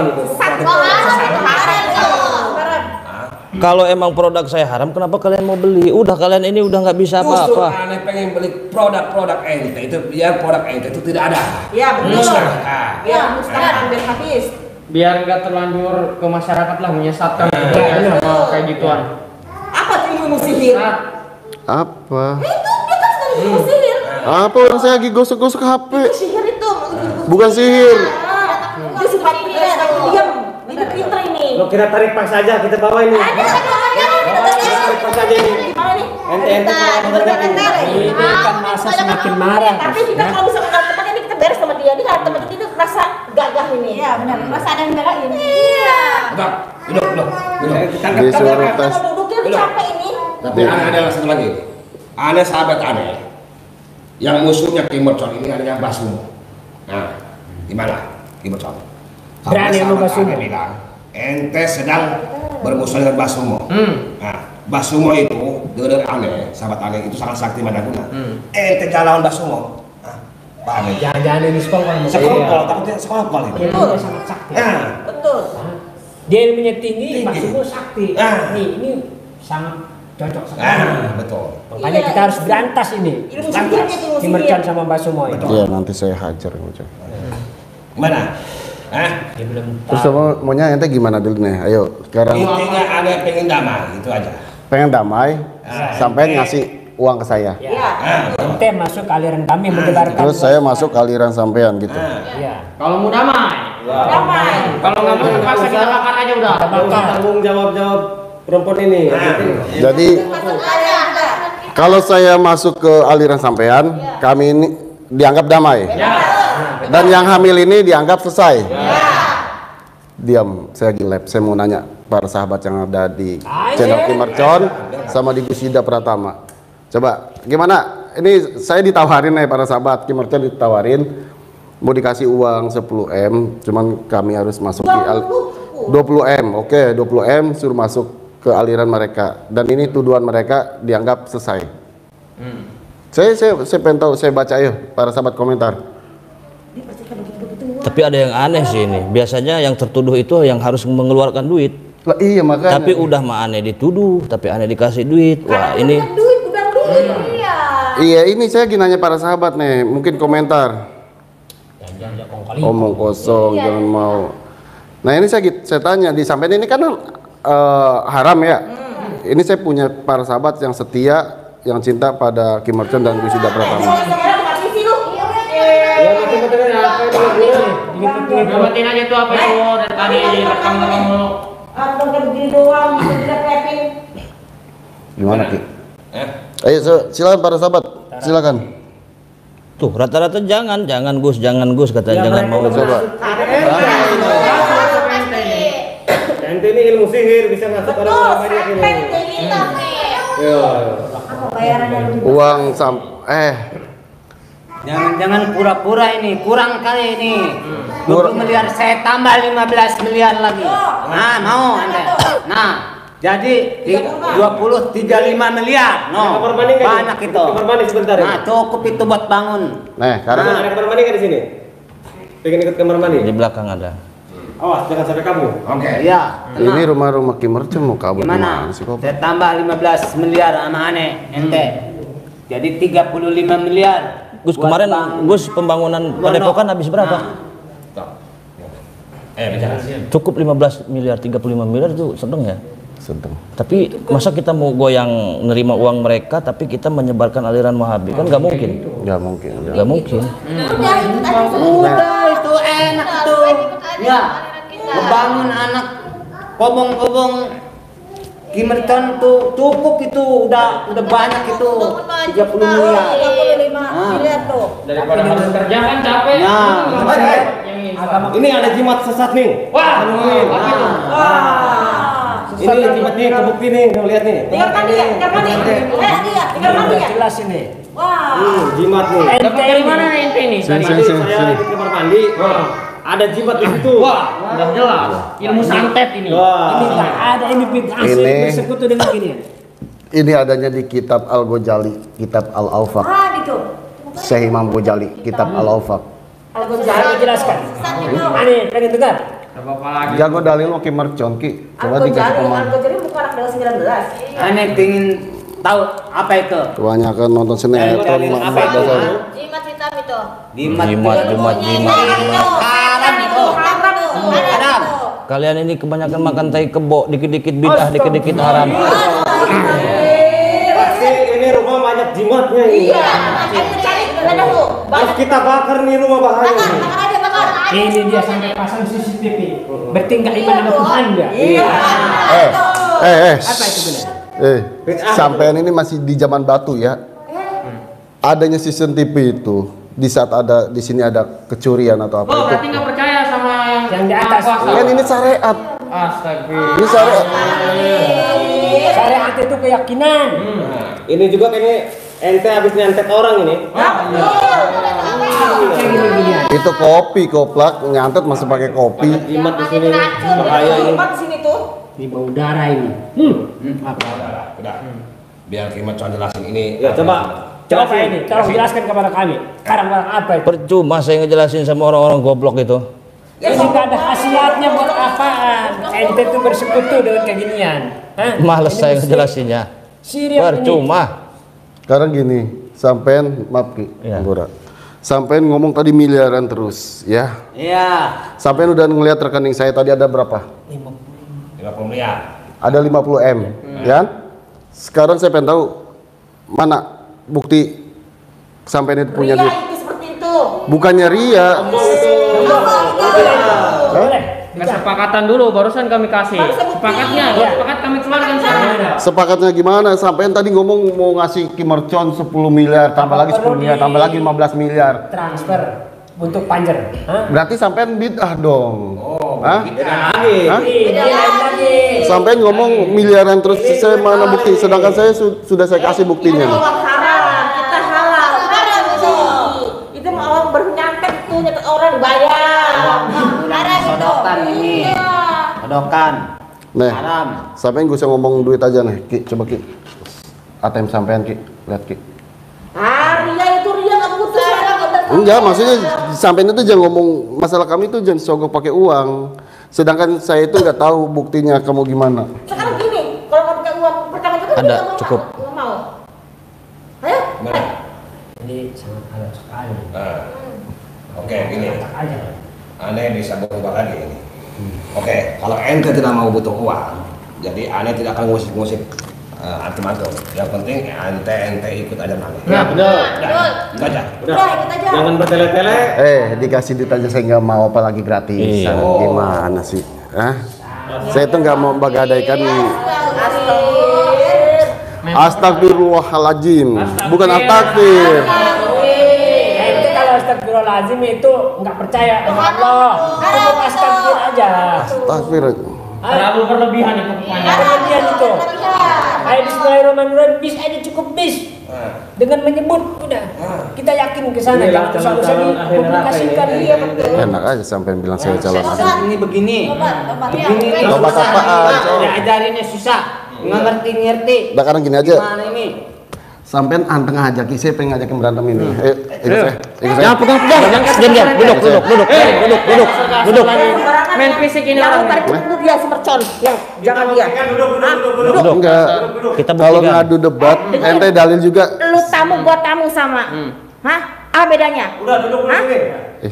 [SPEAKER 1] Kalau emang produk saya haram, kenapa kalian mau beli? Udah kalian ini udah nggak bisa
[SPEAKER 4] Justru
[SPEAKER 1] apa-apa.
[SPEAKER 4] aneh pengen beli produk-produk ente itu biar produk ente itu tidak ada.
[SPEAKER 5] Ya, betul.
[SPEAKER 4] Musnah.
[SPEAKER 5] Ya, musnah ambil habis.
[SPEAKER 7] Biar nggak terlanjur ke masyarakat lah menyesatkan kayak gituan.
[SPEAKER 5] Apa tuh ilmu sihir?
[SPEAKER 2] Apa?
[SPEAKER 5] Itu dia kan sudah ilmu sihir.
[SPEAKER 2] Apa orang saya lagi gosok-gosok HP?
[SPEAKER 5] Itu sihir itu.
[SPEAKER 2] Bukan sihir.
[SPEAKER 5] Itu sifat pintar, diam. Ini pintar ini.
[SPEAKER 3] Lo kira tarik pas aja kita bawa ini. Tarik pas aja ini.
[SPEAKER 5] Gimana nih?
[SPEAKER 3] Ente ini kan masa semakin marah.
[SPEAKER 5] Tapi kita kalau misalkan kalau tempat ini kita beres sama dia, dia kalau tempat itu rasa gagah ini. Iya benar, rasa ada yang belain. Iya.
[SPEAKER 4] Duduk.
[SPEAKER 2] Disuruh tes.
[SPEAKER 5] Kalau duduknya capek ini.
[SPEAKER 4] Tapi ada satu lagi. Aneh sahabat aneh. Yang musuhnya Ki Mercon ini adalah Basumo. Nah, gimana Ki Mercon?
[SPEAKER 3] Berani sama Basumo.
[SPEAKER 4] Aneh bilang, ente sedang bermusuh dengan Basumo. Nah, Basumo itu dari aneh, sahabat aneh itu sangat sakti madaguna. Ente jalan Basumo. Pak Aneh.
[SPEAKER 3] Jangan-jangan ini sekongkol.
[SPEAKER 4] Sekongkol, takutnya sekongkol itu.
[SPEAKER 3] Dia sangat sakti.
[SPEAKER 5] Betul.
[SPEAKER 3] Dia ilmunya tinggi, maksudnya sakti. Ini sangat cocok sekali.
[SPEAKER 4] Betul.
[SPEAKER 3] Makanya kita harus berantas ini.
[SPEAKER 5] Ilmu sihirnya itu ilmu
[SPEAKER 3] Ki Mercon
[SPEAKER 5] sihir.
[SPEAKER 3] sama Basumo itu.
[SPEAKER 2] Iya, nanti saya hajar.
[SPEAKER 4] Gimana?
[SPEAKER 3] Dia belum
[SPEAKER 2] Terus maunya ente gimana dulu nih? Ayo, sekarang
[SPEAKER 4] Intinya aneh pengen damai, itu aja.
[SPEAKER 2] pengen damai, sampai ngasih uang ke saya.
[SPEAKER 5] Iya.
[SPEAKER 3] Ente masuk ke aliran kami menyebarkan.
[SPEAKER 2] Terus saya masuk ke aliran sampean gitu.
[SPEAKER 3] Iya.
[SPEAKER 7] Kalau mau damai.
[SPEAKER 5] Damai.
[SPEAKER 7] Kalau nggak mau terpaksa kita bakar aja udah.
[SPEAKER 3] Tanggung jawab perempuan ini.
[SPEAKER 2] Jadi kalau saya masuk ke aliran sampean, kami ini dianggap damai. Dan yang hamil ini dianggap selesai. Diam, saya gilep. Saya mau nanya para sahabat yang ada di channel Ki Mercon sama di Gus Yuda Pratama. Coba gimana? Ini saya ditawarin nih para sahabat Ki Mercon ditawarin mau dikasih uang 10 M, cuman kami harus masuk di 20 M. Oke, 20 M suruh masuk ke aliran mereka. Dan ini tuduhan mereka dianggap selesai. Saya pengen tahu, saya baca ya para sahabat komentar.
[SPEAKER 1] Tapi ada yang aneh sih ini. Biasanya yang tertuduh itu yang harus mengeluarkan duit.
[SPEAKER 2] Lah iya makanya.
[SPEAKER 1] Tapi udah mah aneh dituduh, tapi aneh dikasih duit. Wah ini.
[SPEAKER 5] Duit, bukan duit. Iya.
[SPEAKER 2] Iya ini saya lagi nanya para sahabat nih, mungkin komentar. Omong kosong, jangan mau. Nah ini saya tanya di sampean ini kan haram ya. Ini saya punya para sahabat yang setia, yang cinta pada Ki Mercon dan Gus Yuda Pratama.
[SPEAKER 7] Gabatin aja tuh apa itu dari tadi rekam mulu.
[SPEAKER 5] Atau begini doang, tidak kepin.
[SPEAKER 2] Gimana Ki? Ayo silakan para sahabat, silakan.
[SPEAKER 1] tuh rata-rata jangan Gus katanya jangan mau.
[SPEAKER 2] Coba.
[SPEAKER 3] Ente ini ilmu sihir bisa masuk orang banyak ini.
[SPEAKER 2] Uang
[SPEAKER 6] Jangan pura-pura ini, kurang kali ini. 20 miliar saya tambah 15 miliar lagi. Nah, mau ente. Nah, jadi 35 miliar. No, banyak itu.
[SPEAKER 8] Kamar mandi sebentar ya.
[SPEAKER 6] Nah, cukup itu buat bangun.
[SPEAKER 2] Nah, sekarang
[SPEAKER 8] Ada kamar mandi nggak di sini? Pengen ikut kamar mandi?
[SPEAKER 1] Di belakang ada.
[SPEAKER 8] Awas jangan sampai kabur.
[SPEAKER 4] Oke.
[SPEAKER 6] Iya.
[SPEAKER 2] ini rumah-rumah Ki Mercon mau kabur
[SPEAKER 6] Gimana?
[SPEAKER 2] gimana sih kok?
[SPEAKER 6] Saya tambah 15 miliar sama aneh ente. Jadi 35 miliar.
[SPEAKER 1] Gus
[SPEAKER 6] buat
[SPEAKER 1] kemarin
[SPEAKER 6] bangun.
[SPEAKER 1] Gus pembangunan Padepokan habis berapa?
[SPEAKER 4] Bicara.
[SPEAKER 1] Cukup 15 miliar, 35 miliar itu sedang ya.
[SPEAKER 2] Sedang.
[SPEAKER 1] Tapi masa kita mau goyang nerima uang mereka tapi kita menyebarkan aliran Wahabi kan nggak mungkin.
[SPEAKER 2] Nggak mungkin.
[SPEAKER 1] Nggak mungkin.
[SPEAKER 5] Udah ikut aja.
[SPEAKER 6] Udah itu enak itu. Ya. Membangun anak kobong-kobong Ki Mercon tuh cukup itu udah banyak itu 30 miliar.
[SPEAKER 5] 35 miliar tuh.
[SPEAKER 7] Daripada harus kerja kan capek.
[SPEAKER 6] Nah,
[SPEAKER 8] Ini ada jimat sesat nih.
[SPEAKER 7] Wah,
[SPEAKER 8] Ini jimat nih kebukti nih, kamu lihat nih.
[SPEAKER 5] Tinggal mandi ya, tinggal mandi. Dia, tinggal mandi ya.
[SPEAKER 3] Jelas ini.
[SPEAKER 5] Wah.
[SPEAKER 8] Jimat nih.
[SPEAKER 7] dapat dari mana nih ente ini?
[SPEAKER 2] Sini,
[SPEAKER 8] Tadi
[SPEAKER 2] sini,
[SPEAKER 8] saya
[SPEAKER 2] sini.
[SPEAKER 8] ikut kamar mandi. Ada jimat di situ.
[SPEAKER 7] Wah, udah jelas. Ilmu santet ini.
[SPEAKER 8] Wah.
[SPEAKER 3] Ini nggak ada ini asli
[SPEAKER 2] Ini.
[SPEAKER 3] bersekutu dengan gini.
[SPEAKER 2] Ini adanya di kitab Al-Ghazali, kitab Al-Awfaq.
[SPEAKER 5] Gitu.
[SPEAKER 2] Syekh Imam Ghazali, kitab Al-Awfaq.
[SPEAKER 3] Saya jelaskan. Ani, pengen dengar?
[SPEAKER 7] Apa lagi?
[SPEAKER 2] Jago dalil mau Ki Mercon Ki. Coba dikasih pemahaman.
[SPEAKER 5] Al-Ghazali bukan anak dari 19.
[SPEAKER 6] aneh pingin tahu apa itu?
[SPEAKER 2] Kebanyakan nonton sinetron
[SPEAKER 6] Apa itu?
[SPEAKER 2] dasar.
[SPEAKER 9] Jimat hitam itu.
[SPEAKER 6] Jimat. Haram itu. Haram.
[SPEAKER 1] Kalian ini kebanyakan makan tai kebo, dikit-dikit bid'ah, dikit-dikit haram.
[SPEAKER 8] Pasti ini rumah banyak jimatnya ini.
[SPEAKER 5] Iya, ayo cari ada tuh.
[SPEAKER 8] Harus kita bakar nih rumah bahaya.
[SPEAKER 5] Bakar, bakar aja bakar.
[SPEAKER 3] Ini dia sampai pasang CCTV. Berarti nggak iman sama Tuhan dia.
[SPEAKER 5] Iya.
[SPEAKER 3] Apa itu benar?
[SPEAKER 2] Sampean ini masih di zaman batu ya. Adanya CCTV itu di saat ada di sini ada kecurian atau apa
[SPEAKER 7] Oh,
[SPEAKER 2] itu.
[SPEAKER 7] berarti nggak percaya sama
[SPEAKER 3] Yang di atas.
[SPEAKER 2] Kan ini syariat.
[SPEAKER 7] Astagfirullah.
[SPEAKER 2] Ini syariat.
[SPEAKER 3] Syariat itu keyakinan.
[SPEAKER 8] Ini juga kayaknya ente habis nyantet orang ini.
[SPEAKER 2] Itu kopi koplak nyantet masih pakai kopi.
[SPEAKER 8] Jimat di sini bahaya ini.
[SPEAKER 5] Di sini tuh.
[SPEAKER 3] Ini bau darah ini. Apa?
[SPEAKER 4] Udah. Biar Ki Mercon jelasin ini.
[SPEAKER 8] Ya coba.
[SPEAKER 3] Coba ini, tolong jelaskan kepada kami. Barang-barang apa itu?
[SPEAKER 1] Percuma saya ngejelasin sama orang-orang goblok itu.
[SPEAKER 3] Ini nggak ada khasiatnya buat apaan? Ente itu bersekutu dengan keginian. Hah?
[SPEAKER 1] Males
[SPEAKER 3] Ini
[SPEAKER 1] saya
[SPEAKER 3] mesti
[SPEAKER 1] ngejelasinnya.
[SPEAKER 3] Siriap ini.
[SPEAKER 1] Percuma.
[SPEAKER 2] Sekarang gini, sampean maaf Ki,
[SPEAKER 1] Iya.
[SPEAKER 2] Bora. Sampean ngomong tadi miliaran terus, ya.
[SPEAKER 6] Iya.
[SPEAKER 2] Sampean udah ngelihat rekening saya tadi ada berapa?
[SPEAKER 4] 50 miliar.
[SPEAKER 2] Ada 50 M, ya. Sekarang saya pengen tahu mana bukti sampean itu punya
[SPEAKER 5] Ria
[SPEAKER 2] duit.
[SPEAKER 5] itu seperti itu.
[SPEAKER 2] Bukannya ria.
[SPEAKER 3] Boleh.
[SPEAKER 7] Kesepakatan dulu, barusan kami kasih. Sepakatnya, sepakat kami keluarkan sekarang.
[SPEAKER 2] Sepakatnya gimana? Sampean tadi ngomong mau ngasih Ki Mercon 10 miliar, tambah lagi 10 miliar, tambah lagi 15 miliar.
[SPEAKER 3] Transfer untuk panjer. Hah?
[SPEAKER 2] Berarti sampean bid'ah dong. Hah? Hah?
[SPEAKER 3] Beda lagi.
[SPEAKER 2] Sampean ngomong miliaran terus saya mana bukti? Sedangkan saya sudah saya kasih buktinya nih.
[SPEAKER 5] Uang haram, kita halal. Haram itu. Itu mau orang bernyantet tuh nyantet orang bayar. Haram itu.
[SPEAKER 6] Sodokan ini.
[SPEAKER 5] Iya.
[SPEAKER 6] Sodokan.
[SPEAKER 2] Nih,
[SPEAKER 6] Haram.
[SPEAKER 2] sampean gue usah ngomong duit aja nih, Ki. Coba Ki. ATM sampean Ki, lihat Ki.
[SPEAKER 5] Ria itu Ria nggak butuh sekarang.
[SPEAKER 2] Enggak, maksudnya sampean itu jangan ngomong masalah kami itu jangan sogok pakai uang. Sedangkan saya itu nggak tahu buktinya kamu gimana.
[SPEAKER 5] Sekarang gini, kalau nggak pakai uang pertama itu
[SPEAKER 1] Ada, cukup.
[SPEAKER 5] Nggak mau. Ayo.
[SPEAKER 4] Gimana?
[SPEAKER 3] Ini sangat halus sekali.
[SPEAKER 4] Nah. Oke, gini.
[SPEAKER 3] Tak aja.
[SPEAKER 4] Aneh bisa berubah lagi ini. Oke, kalau ente tidak mau butuh uang, jadi aneh tidak akan ngusik-ngusik antum-antum. Yang penting ente ikut aja aneh.
[SPEAKER 8] Nah, benar.
[SPEAKER 4] Itu aja.
[SPEAKER 5] Udah ikut aja.
[SPEAKER 8] Jangan bertele-tele.
[SPEAKER 2] Dikasih duit aja saya nggak mau, apalagi gratis.
[SPEAKER 1] Iya.
[SPEAKER 2] Gimana sih? Hah? Saya tuh nggak mau bagadaikan. Astagfirullahaladzim. Bukan astagfir.
[SPEAKER 3] Ente kalau astagfirullahaladzim itu nggak percaya sama Allah. Itu mau astagfir aja.
[SPEAKER 2] Astagfir.
[SPEAKER 7] Terlalu berlebihan itu pokoknya.
[SPEAKER 3] Berlebihan itu. Ayo bismillahirrahmanirrahim. Bis aja cukup bis. dengan menyebut udah kita yakin ke sana, jangan usah dipublikasikan. Iya betul.
[SPEAKER 2] Enak aja sampai bilang saya calon.
[SPEAKER 6] Ini begini. Begini.
[SPEAKER 2] Obat apaan?
[SPEAKER 6] Ajarinnya susah. Nggak ngerti.
[SPEAKER 2] Udah kadang gini aja.
[SPEAKER 6] Gimana ini?
[SPEAKER 2] Sampean anteng ngajakin saya pengen ngajakin berantem ini. Ikut saya.
[SPEAKER 7] Jangan pegang-pegang. Diam. Duduk. Main fisik ini
[SPEAKER 5] Yang
[SPEAKER 7] orang.
[SPEAKER 5] tarik dulu dia si mercon. Yang jangan dia.
[SPEAKER 2] Duduk. Enggak.
[SPEAKER 1] Kita
[SPEAKER 2] Kalau
[SPEAKER 1] buktikan.
[SPEAKER 2] ngadu debat, ente dalil juga.
[SPEAKER 5] Lu tamu gua tamu sama. Hah? Apa bedanya?
[SPEAKER 8] Udah duduk dulu ini.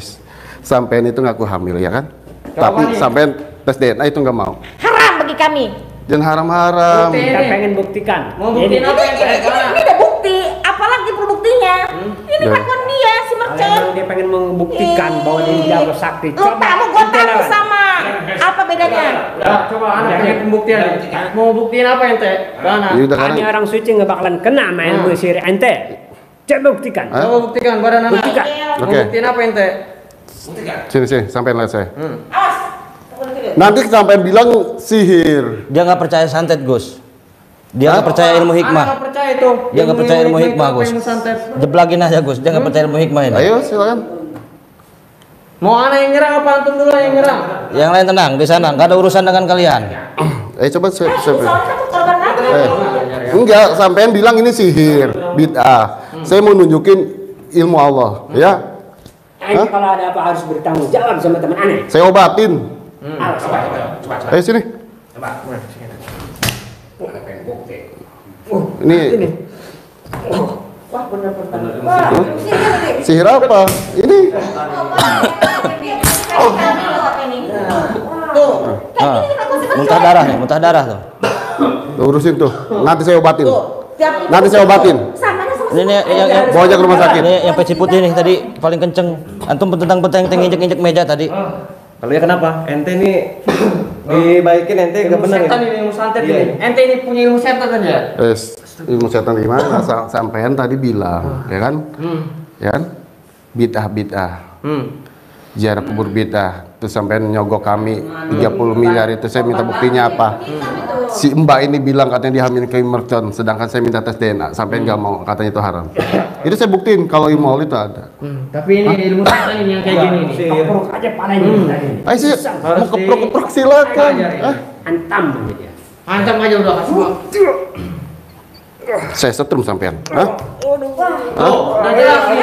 [SPEAKER 2] Sampean itu ngaku hamil ya kan? Tapi sampean tes DNA itu nggak mau.
[SPEAKER 5] Haram bagi kami.
[SPEAKER 2] Jangan haram-haram.
[SPEAKER 3] Kita pengen buktikan.
[SPEAKER 7] Mau buktiin apa yang
[SPEAKER 5] Ini udah bukti, apalagi buktinya. Ini lakukan dia si mercon.
[SPEAKER 3] Memang dia pengen membuktikan bahwa dia jago sakti.
[SPEAKER 5] Lu tamu gua tamu sama. Apa bedanya?
[SPEAKER 7] Coba anak punya pembuktian. Mau buktiin apa ente? Dana.
[SPEAKER 2] Ya udah
[SPEAKER 3] Kami
[SPEAKER 2] kadang.
[SPEAKER 3] orang suci nggak bakalan kena main sihir ente. Coba buktikan.
[SPEAKER 7] Coba buktikan badan anak.
[SPEAKER 3] Buktikan.
[SPEAKER 7] Mau
[SPEAKER 2] Oke.
[SPEAKER 7] buktiin apa ente?
[SPEAKER 2] Sini, sampean lihat saya.
[SPEAKER 5] Awas.
[SPEAKER 2] Nanti sampean bilang sihir.
[SPEAKER 1] Dia nggak percaya santet, Gus. Dia nggak percaya ilmu
[SPEAKER 7] Anak
[SPEAKER 1] hikmah.
[SPEAKER 7] nggak percaya itu.
[SPEAKER 1] Dia nggak percaya ilmu hikmah,
[SPEAKER 7] itu,
[SPEAKER 1] Gus.
[SPEAKER 7] ilmu santet.
[SPEAKER 1] Jeblagin aja, Gus. Dia nggak percaya ilmu hikmah ini.
[SPEAKER 2] Ayo silakan.
[SPEAKER 7] Mau anak yang nyerang apa antum dulu yang nyerang?
[SPEAKER 1] Yang lain tenang di sana, nggak ada urusan dengan kalian.
[SPEAKER 2] Coba saya.
[SPEAKER 5] Soalnya aku korban lagi.
[SPEAKER 2] Enggak, sampean bilang ini sihir, bid'ah. Saya mau nunjukin ilmu Allah, ya.
[SPEAKER 3] Ente kalau ada apa harus bertanggung jawab sama teman aneh.
[SPEAKER 2] Saya obatin.
[SPEAKER 4] Coba.
[SPEAKER 2] Ayo sini. Ini
[SPEAKER 5] Wah bener-bener.
[SPEAKER 2] sihir apa? Ini.
[SPEAKER 1] Muntah darah nih, muntah darah tuh.
[SPEAKER 2] Tuh, urusin tuh. Nanti saya obatin.
[SPEAKER 5] Tiap
[SPEAKER 2] Nanti saya obatin.
[SPEAKER 5] samanya sama
[SPEAKER 1] Ini yang
[SPEAKER 2] Bawa aja ke rumah sakit.
[SPEAKER 1] Ini yang peci putih nih tadi paling kenceng. Antum petentang-peteng injek-injek meja tadi.
[SPEAKER 8] Kalau ya kenapa? Ente ini dibaikin ente
[SPEAKER 7] Ilmu
[SPEAKER 8] nggak benar
[SPEAKER 7] setan
[SPEAKER 8] ya?
[SPEAKER 7] ini, ilmu santet ini. Ente ini punya ilmu setan kan ya?
[SPEAKER 2] Ilmu setan gimana? Sampean tadi bilang, ya kan? Ya kan? Bid'ah. Ziarah kubur bid'ah. Terus sampean nyogok kami 30 miliar itu, saya minta buktinya apa? Si Mbak ini bilang katanya dihamilin ke mercon, sedangkan saya minta tes DNA, sampean nggak mau, katanya itu haram. Itu saya buktiin kalau ilmu Allah itu ada.
[SPEAKER 7] Tapi ini ilmu setan ini yang kayak gini nih.
[SPEAKER 3] Keprok aja palanya tadi.
[SPEAKER 2] Ayo sih, mau keprok-keprok silakan.
[SPEAKER 3] Antam aja dia.
[SPEAKER 7] Ancam aja udah kasih gua.
[SPEAKER 2] Saya setrum sampean. Hah?
[SPEAKER 7] Udah jelas nih.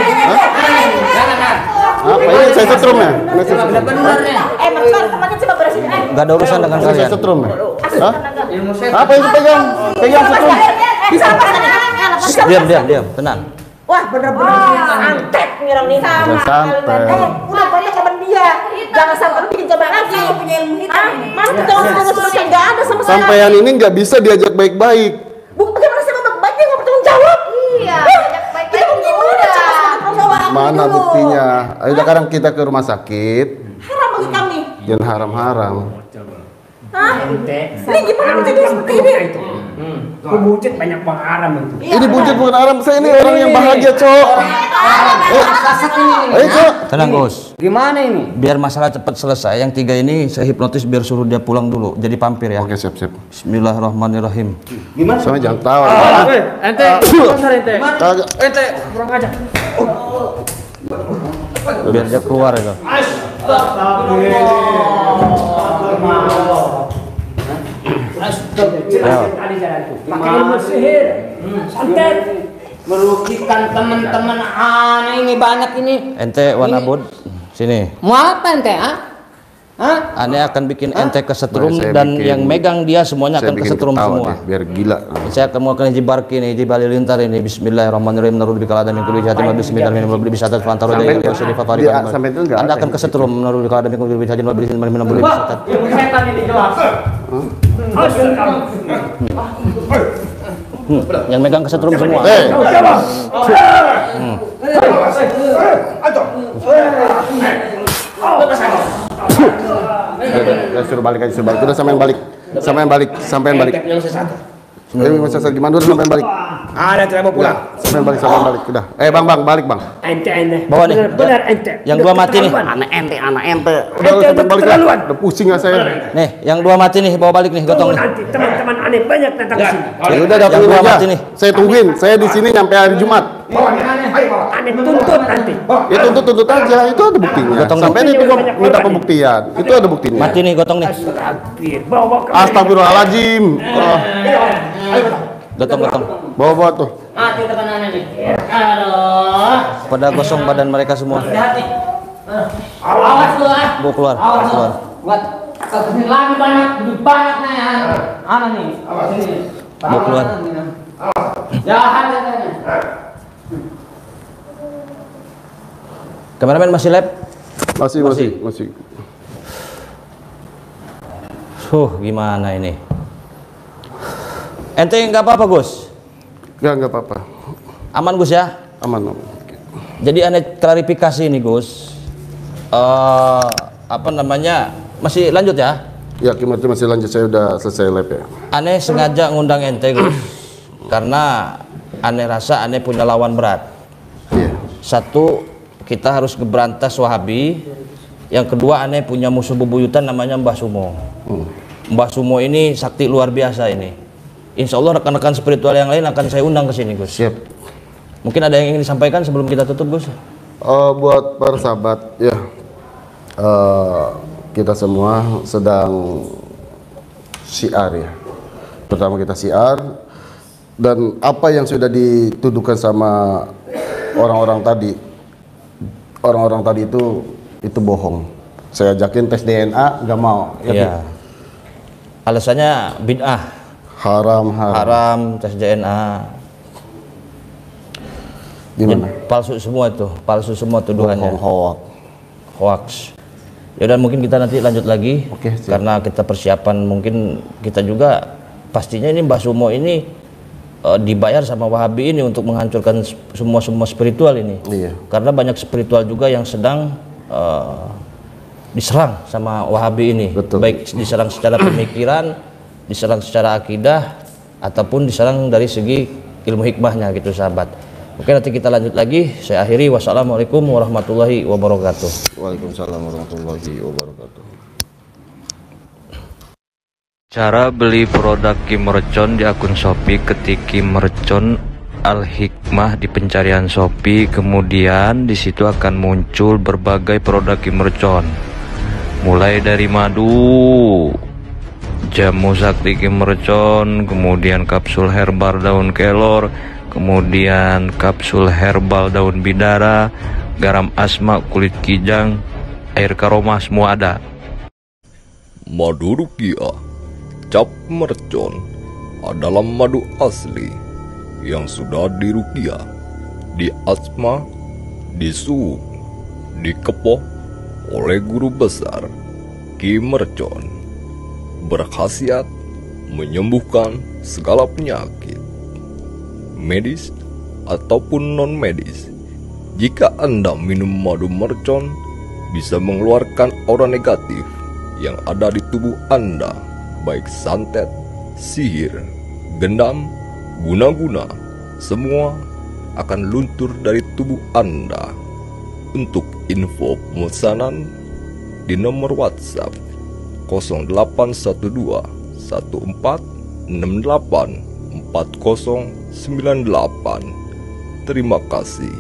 [SPEAKER 7] Jangan.
[SPEAKER 2] Apa ini saya setrum ya? Ini saya setrum.
[SPEAKER 7] Bener nih.
[SPEAKER 5] mercon temannya coba beresin.
[SPEAKER 1] Nggak ada urusan dengan
[SPEAKER 2] Ini saya
[SPEAKER 1] kalian.
[SPEAKER 2] setrum ya? Hah?
[SPEAKER 7] Ilmu setan.
[SPEAKER 2] Apa itu pegang? Pegang setrum.
[SPEAKER 5] Bisa lepas tangannya.
[SPEAKER 1] Diam, tenang.
[SPEAKER 5] Wah bener-bener santet nyerang nih.
[SPEAKER 2] Jangan santet.
[SPEAKER 5] Udah banyak korban dia. Jangan sampai lu bikin coba lagi. Mana kita orang seperti nggak ada sama saya.
[SPEAKER 2] Sampean ini nggak bisa diajak baik-baik.
[SPEAKER 5] Bagaimana saya mau baik dia nggak bertanggung jawab?
[SPEAKER 9] Iya,
[SPEAKER 5] Kita bukti mana?
[SPEAKER 2] Mana buktinya? Ayo sekarang kita ke rumah sakit.
[SPEAKER 5] Haram bagi kami.
[SPEAKER 2] Jangan haram-haram.
[SPEAKER 5] Hah? Ini gimana bukti dia seperti ini?
[SPEAKER 3] Kebuncit banyak bang haram itu.
[SPEAKER 2] Ini buncit bukan haram. Saya ini orang yang bahagia, Cok. Ayo, Cok.
[SPEAKER 1] Tenang, Gus.
[SPEAKER 6] Gimana ini?
[SPEAKER 1] Biar masalah cepat selesai. Yang tiga ini saya hipnotis biar suruh dia pulang dulu. Jadi pampir ya.
[SPEAKER 2] Oke, siap.
[SPEAKER 1] Bismillahirrahmanirrahim.
[SPEAKER 2] Soalnya jangan tahu.
[SPEAKER 7] Ente, besar ente.
[SPEAKER 2] Kagak.
[SPEAKER 7] Ente, kurang aja.
[SPEAKER 1] Biar dia keluar itu.
[SPEAKER 3] Tadi jalan tuh. Pakai ilmu sihir. Santet.
[SPEAKER 6] Merugikan teman-teman aneh ini banyak ini.
[SPEAKER 1] Ente wanabud sini.
[SPEAKER 6] Mau apa ente, ah? Hah?
[SPEAKER 1] Aneh akan bikin ente kesetrum
[SPEAKER 2] Nah, saya
[SPEAKER 1] dan
[SPEAKER 2] bikin-
[SPEAKER 1] yang megang dia semuanya
[SPEAKER 2] Saya
[SPEAKER 1] akan
[SPEAKER 2] bikin
[SPEAKER 1] kesetrum
[SPEAKER 2] ketawa
[SPEAKER 1] semua.
[SPEAKER 2] deh, biar gila.
[SPEAKER 1] Saya akan mau kena jibarki nih di balilintar ini. Bismillahirrahmanirrahim. Narud bikalada min kulli jahatin wa bismillahirrahmanirrahim. Wa bisatat fantaro
[SPEAKER 2] Sampai-
[SPEAKER 1] dari yang favorit.
[SPEAKER 2] dia- sampai itu nggak
[SPEAKER 1] Anda
[SPEAKER 2] ada
[SPEAKER 1] akan
[SPEAKER 2] yang
[SPEAKER 1] kesetrum narud bikalada min kulli jahatin wa bisatat.
[SPEAKER 7] Ilmu setan ini jelas.
[SPEAKER 1] Yang megang kesetrum semua.
[SPEAKER 2] Udah, suruh balik aja, suruh balik. Udah sampean balik. Sampean balik.
[SPEAKER 4] Yang sesat.
[SPEAKER 2] Gimana udah sampean balik?
[SPEAKER 4] Ada tidak mau pulang.
[SPEAKER 2] Sampai balik, udah. Bang, balik bang.
[SPEAKER 3] Ente.
[SPEAKER 1] Bawa nih.
[SPEAKER 3] Benar ente.
[SPEAKER 1] Yang 2 mati nih.
[SPEAKER 2] Anak ente.
[SPEAKER 3] Ente
[SPEAKER 2] Udah balik
[SPEAKER 3] keterlaluan.
[SPEAKER 2] Udah pusing nggak saya?
[SPEAKER 1] Nih, yang 2 mati nih, bawa balik nih, gotong nih.
[SPEAKER 3] Nanti teman-teman aneh banyak datang ke sini.
[SPEAKER 2] Ya udah datang
[SPEAKER 1] Yang 2
[SPEAKER 2] aja.
[SPEAKER 1] mati nih.
[SPEAKER 2] Saya tungguin. Saya di sini sampai hari Jumat.
[SPEAKER 3] Aneh tuntut nanti.
[SPEAKER 2] Ya tuntut aja. Itu ada buktinya.
[SPEAKER 1] Gotong
[SPEAKER 2] Sampai
[SPEAKER 3] nih.
[SPEAKER 2] itu minta pembuktian. Itu ada buktinya.
[SPEAKER 1] Mati nih, gotong nih.
[SPEAKER 3] Bawa ke
[SPEAKER 2] Astagfirullahaladzim.
[SPEAKER 1] Gotong.
[SPEAKER 2] Bawa tuh.
[SPEAKER 6] Mati depan aneh nih. Aduh.
[SPEAKER 1] Pada gosong badan mereka semua.
[SPEAKER 6] Hati-hati. Awas lu ah.
[SPEAKER 1] Bawa keluar.
[SPEAKER 6] Awas lu.
[SPEAKER 1] Keluar.
[SPEAKER 6] Buat kesini lagi banyak nih ya. Anak nih. Awas ini.
[SPEAKER 1] Bawa keluar.
[SPEAKER 6] Jahat katanya.
[SPEAKER 1] Kameramen masih lab?
[SPEAKER 2] Masih.
[SPEAKER 1] Gimana ini? Ente nggak apa-apa, Gus?
[SPEAKER 2] Enggak apa-apa.
[SPEAKER 1] Aman, Gus ya?
[SPEAKER 2] Aman.
[SPEAKER 1] Jadi aneh klarifikasi ini, Gus. Apa namanya? Masih lanjut ya?
[SPEAKER 2] Ya, Kimercon masih lanjut. Saya udah selesai lab ya.
[SPEAKER 1] Aneh sengaja ngundang ente, Gus. Karena aneh rasa aneh punya lawan berat.
[SPEAKER 2] Iya.
[SPEAKER 1] Satu, kita harus ngeberantas Wahabi. Yang kedua, aneh punya musuh bebuyutan namanya Mbah Sumo. Mbah Sumo ini sakti luar biasa ini. Insya Allah rekan-rekan spiritual yang lain akan saya undang ke sini, Gus.
[SPEAKER 2] Siap.
[SPEAKER 1] Mungkin ada yang ingin disampaikan sebelum kita tutup, Gus?
[SPEAKER 2] Buat para sahabat, ya, kita semua sedang syiar ya. Pertama kita syiar, dan apa yang sudah dituduhkan sama orang-orang tadi itu bohong. Saya ajakin tes DNA, nggak mau.
[SPEAKER 1] Iya. Alasannya bid'ah. Haram, tes DNA.
[SPEAKER 2] Gimana?
[SPEAKER 1] Palsu semua itu, palsu semua tuduhannya. Hoax. Ya dan mungkin kita nanti lanjut lagi.
[SPEAKER 2] Oke, siap.
[SPEAKER 1] Karena kita persiapan, mungkin kita juga pastinya ini Mbah Sumo ini dibayar sama Wahabi ini untuk menghancurkan semua spiritual ini.
[SPEAKER 2] Iya.
[SPEAKER 1] Karena banyak spiritual juga yang sedang diserang sama Wahabi ini.
[SPEAKER 2] Betul.
[SPEAKER 1] Baik diserang secara pemikiran, diserang secara akidah, ataupun diserang dari segi ilmu hikmahnya gitu, sahabat. Oke, nanti kita lanjut lagi. Saya akhiri. Wassalamualaikum warahmatullahi wabarakatuh.
[SPEAKER 2] Waalaikumsalam warahmatullahi wabarakatuh.
[SPEAKER 10] Cara beli produk Kimercon di akun Shopee, ketik Kimercon Al-Hikmah di pencarian Shopee, kemudian di situ akan muncul berbagai produk Kimercon, mulai dari madu, jamu sakti Kimercon, kemudian kapsul herbal daun kelor, kemudian kapsul herbal daun bidara, garam asma, kulit kijang, air karoma, semua ada.
[SPEAKER 11] Madu Rukiah Cap Mercon adalah madu asli yang sudah dirukiah, diasma, disuuk, dikepoh oleh guru besar Ki Mercon. Berkhasiat menyembuhkan segala penyakit, medis ataupun non-medis. Jika Anda minum madu mercon, bisa mengeluarkan aura negatif yang ada di tubuh Anda, baik santet, sihir, gendam, guna-guna, semua akan luntur dari tubuh Anda. Untuk info pemesanan di nomor WhatsApp 0812 1468 4098. Terima kasih.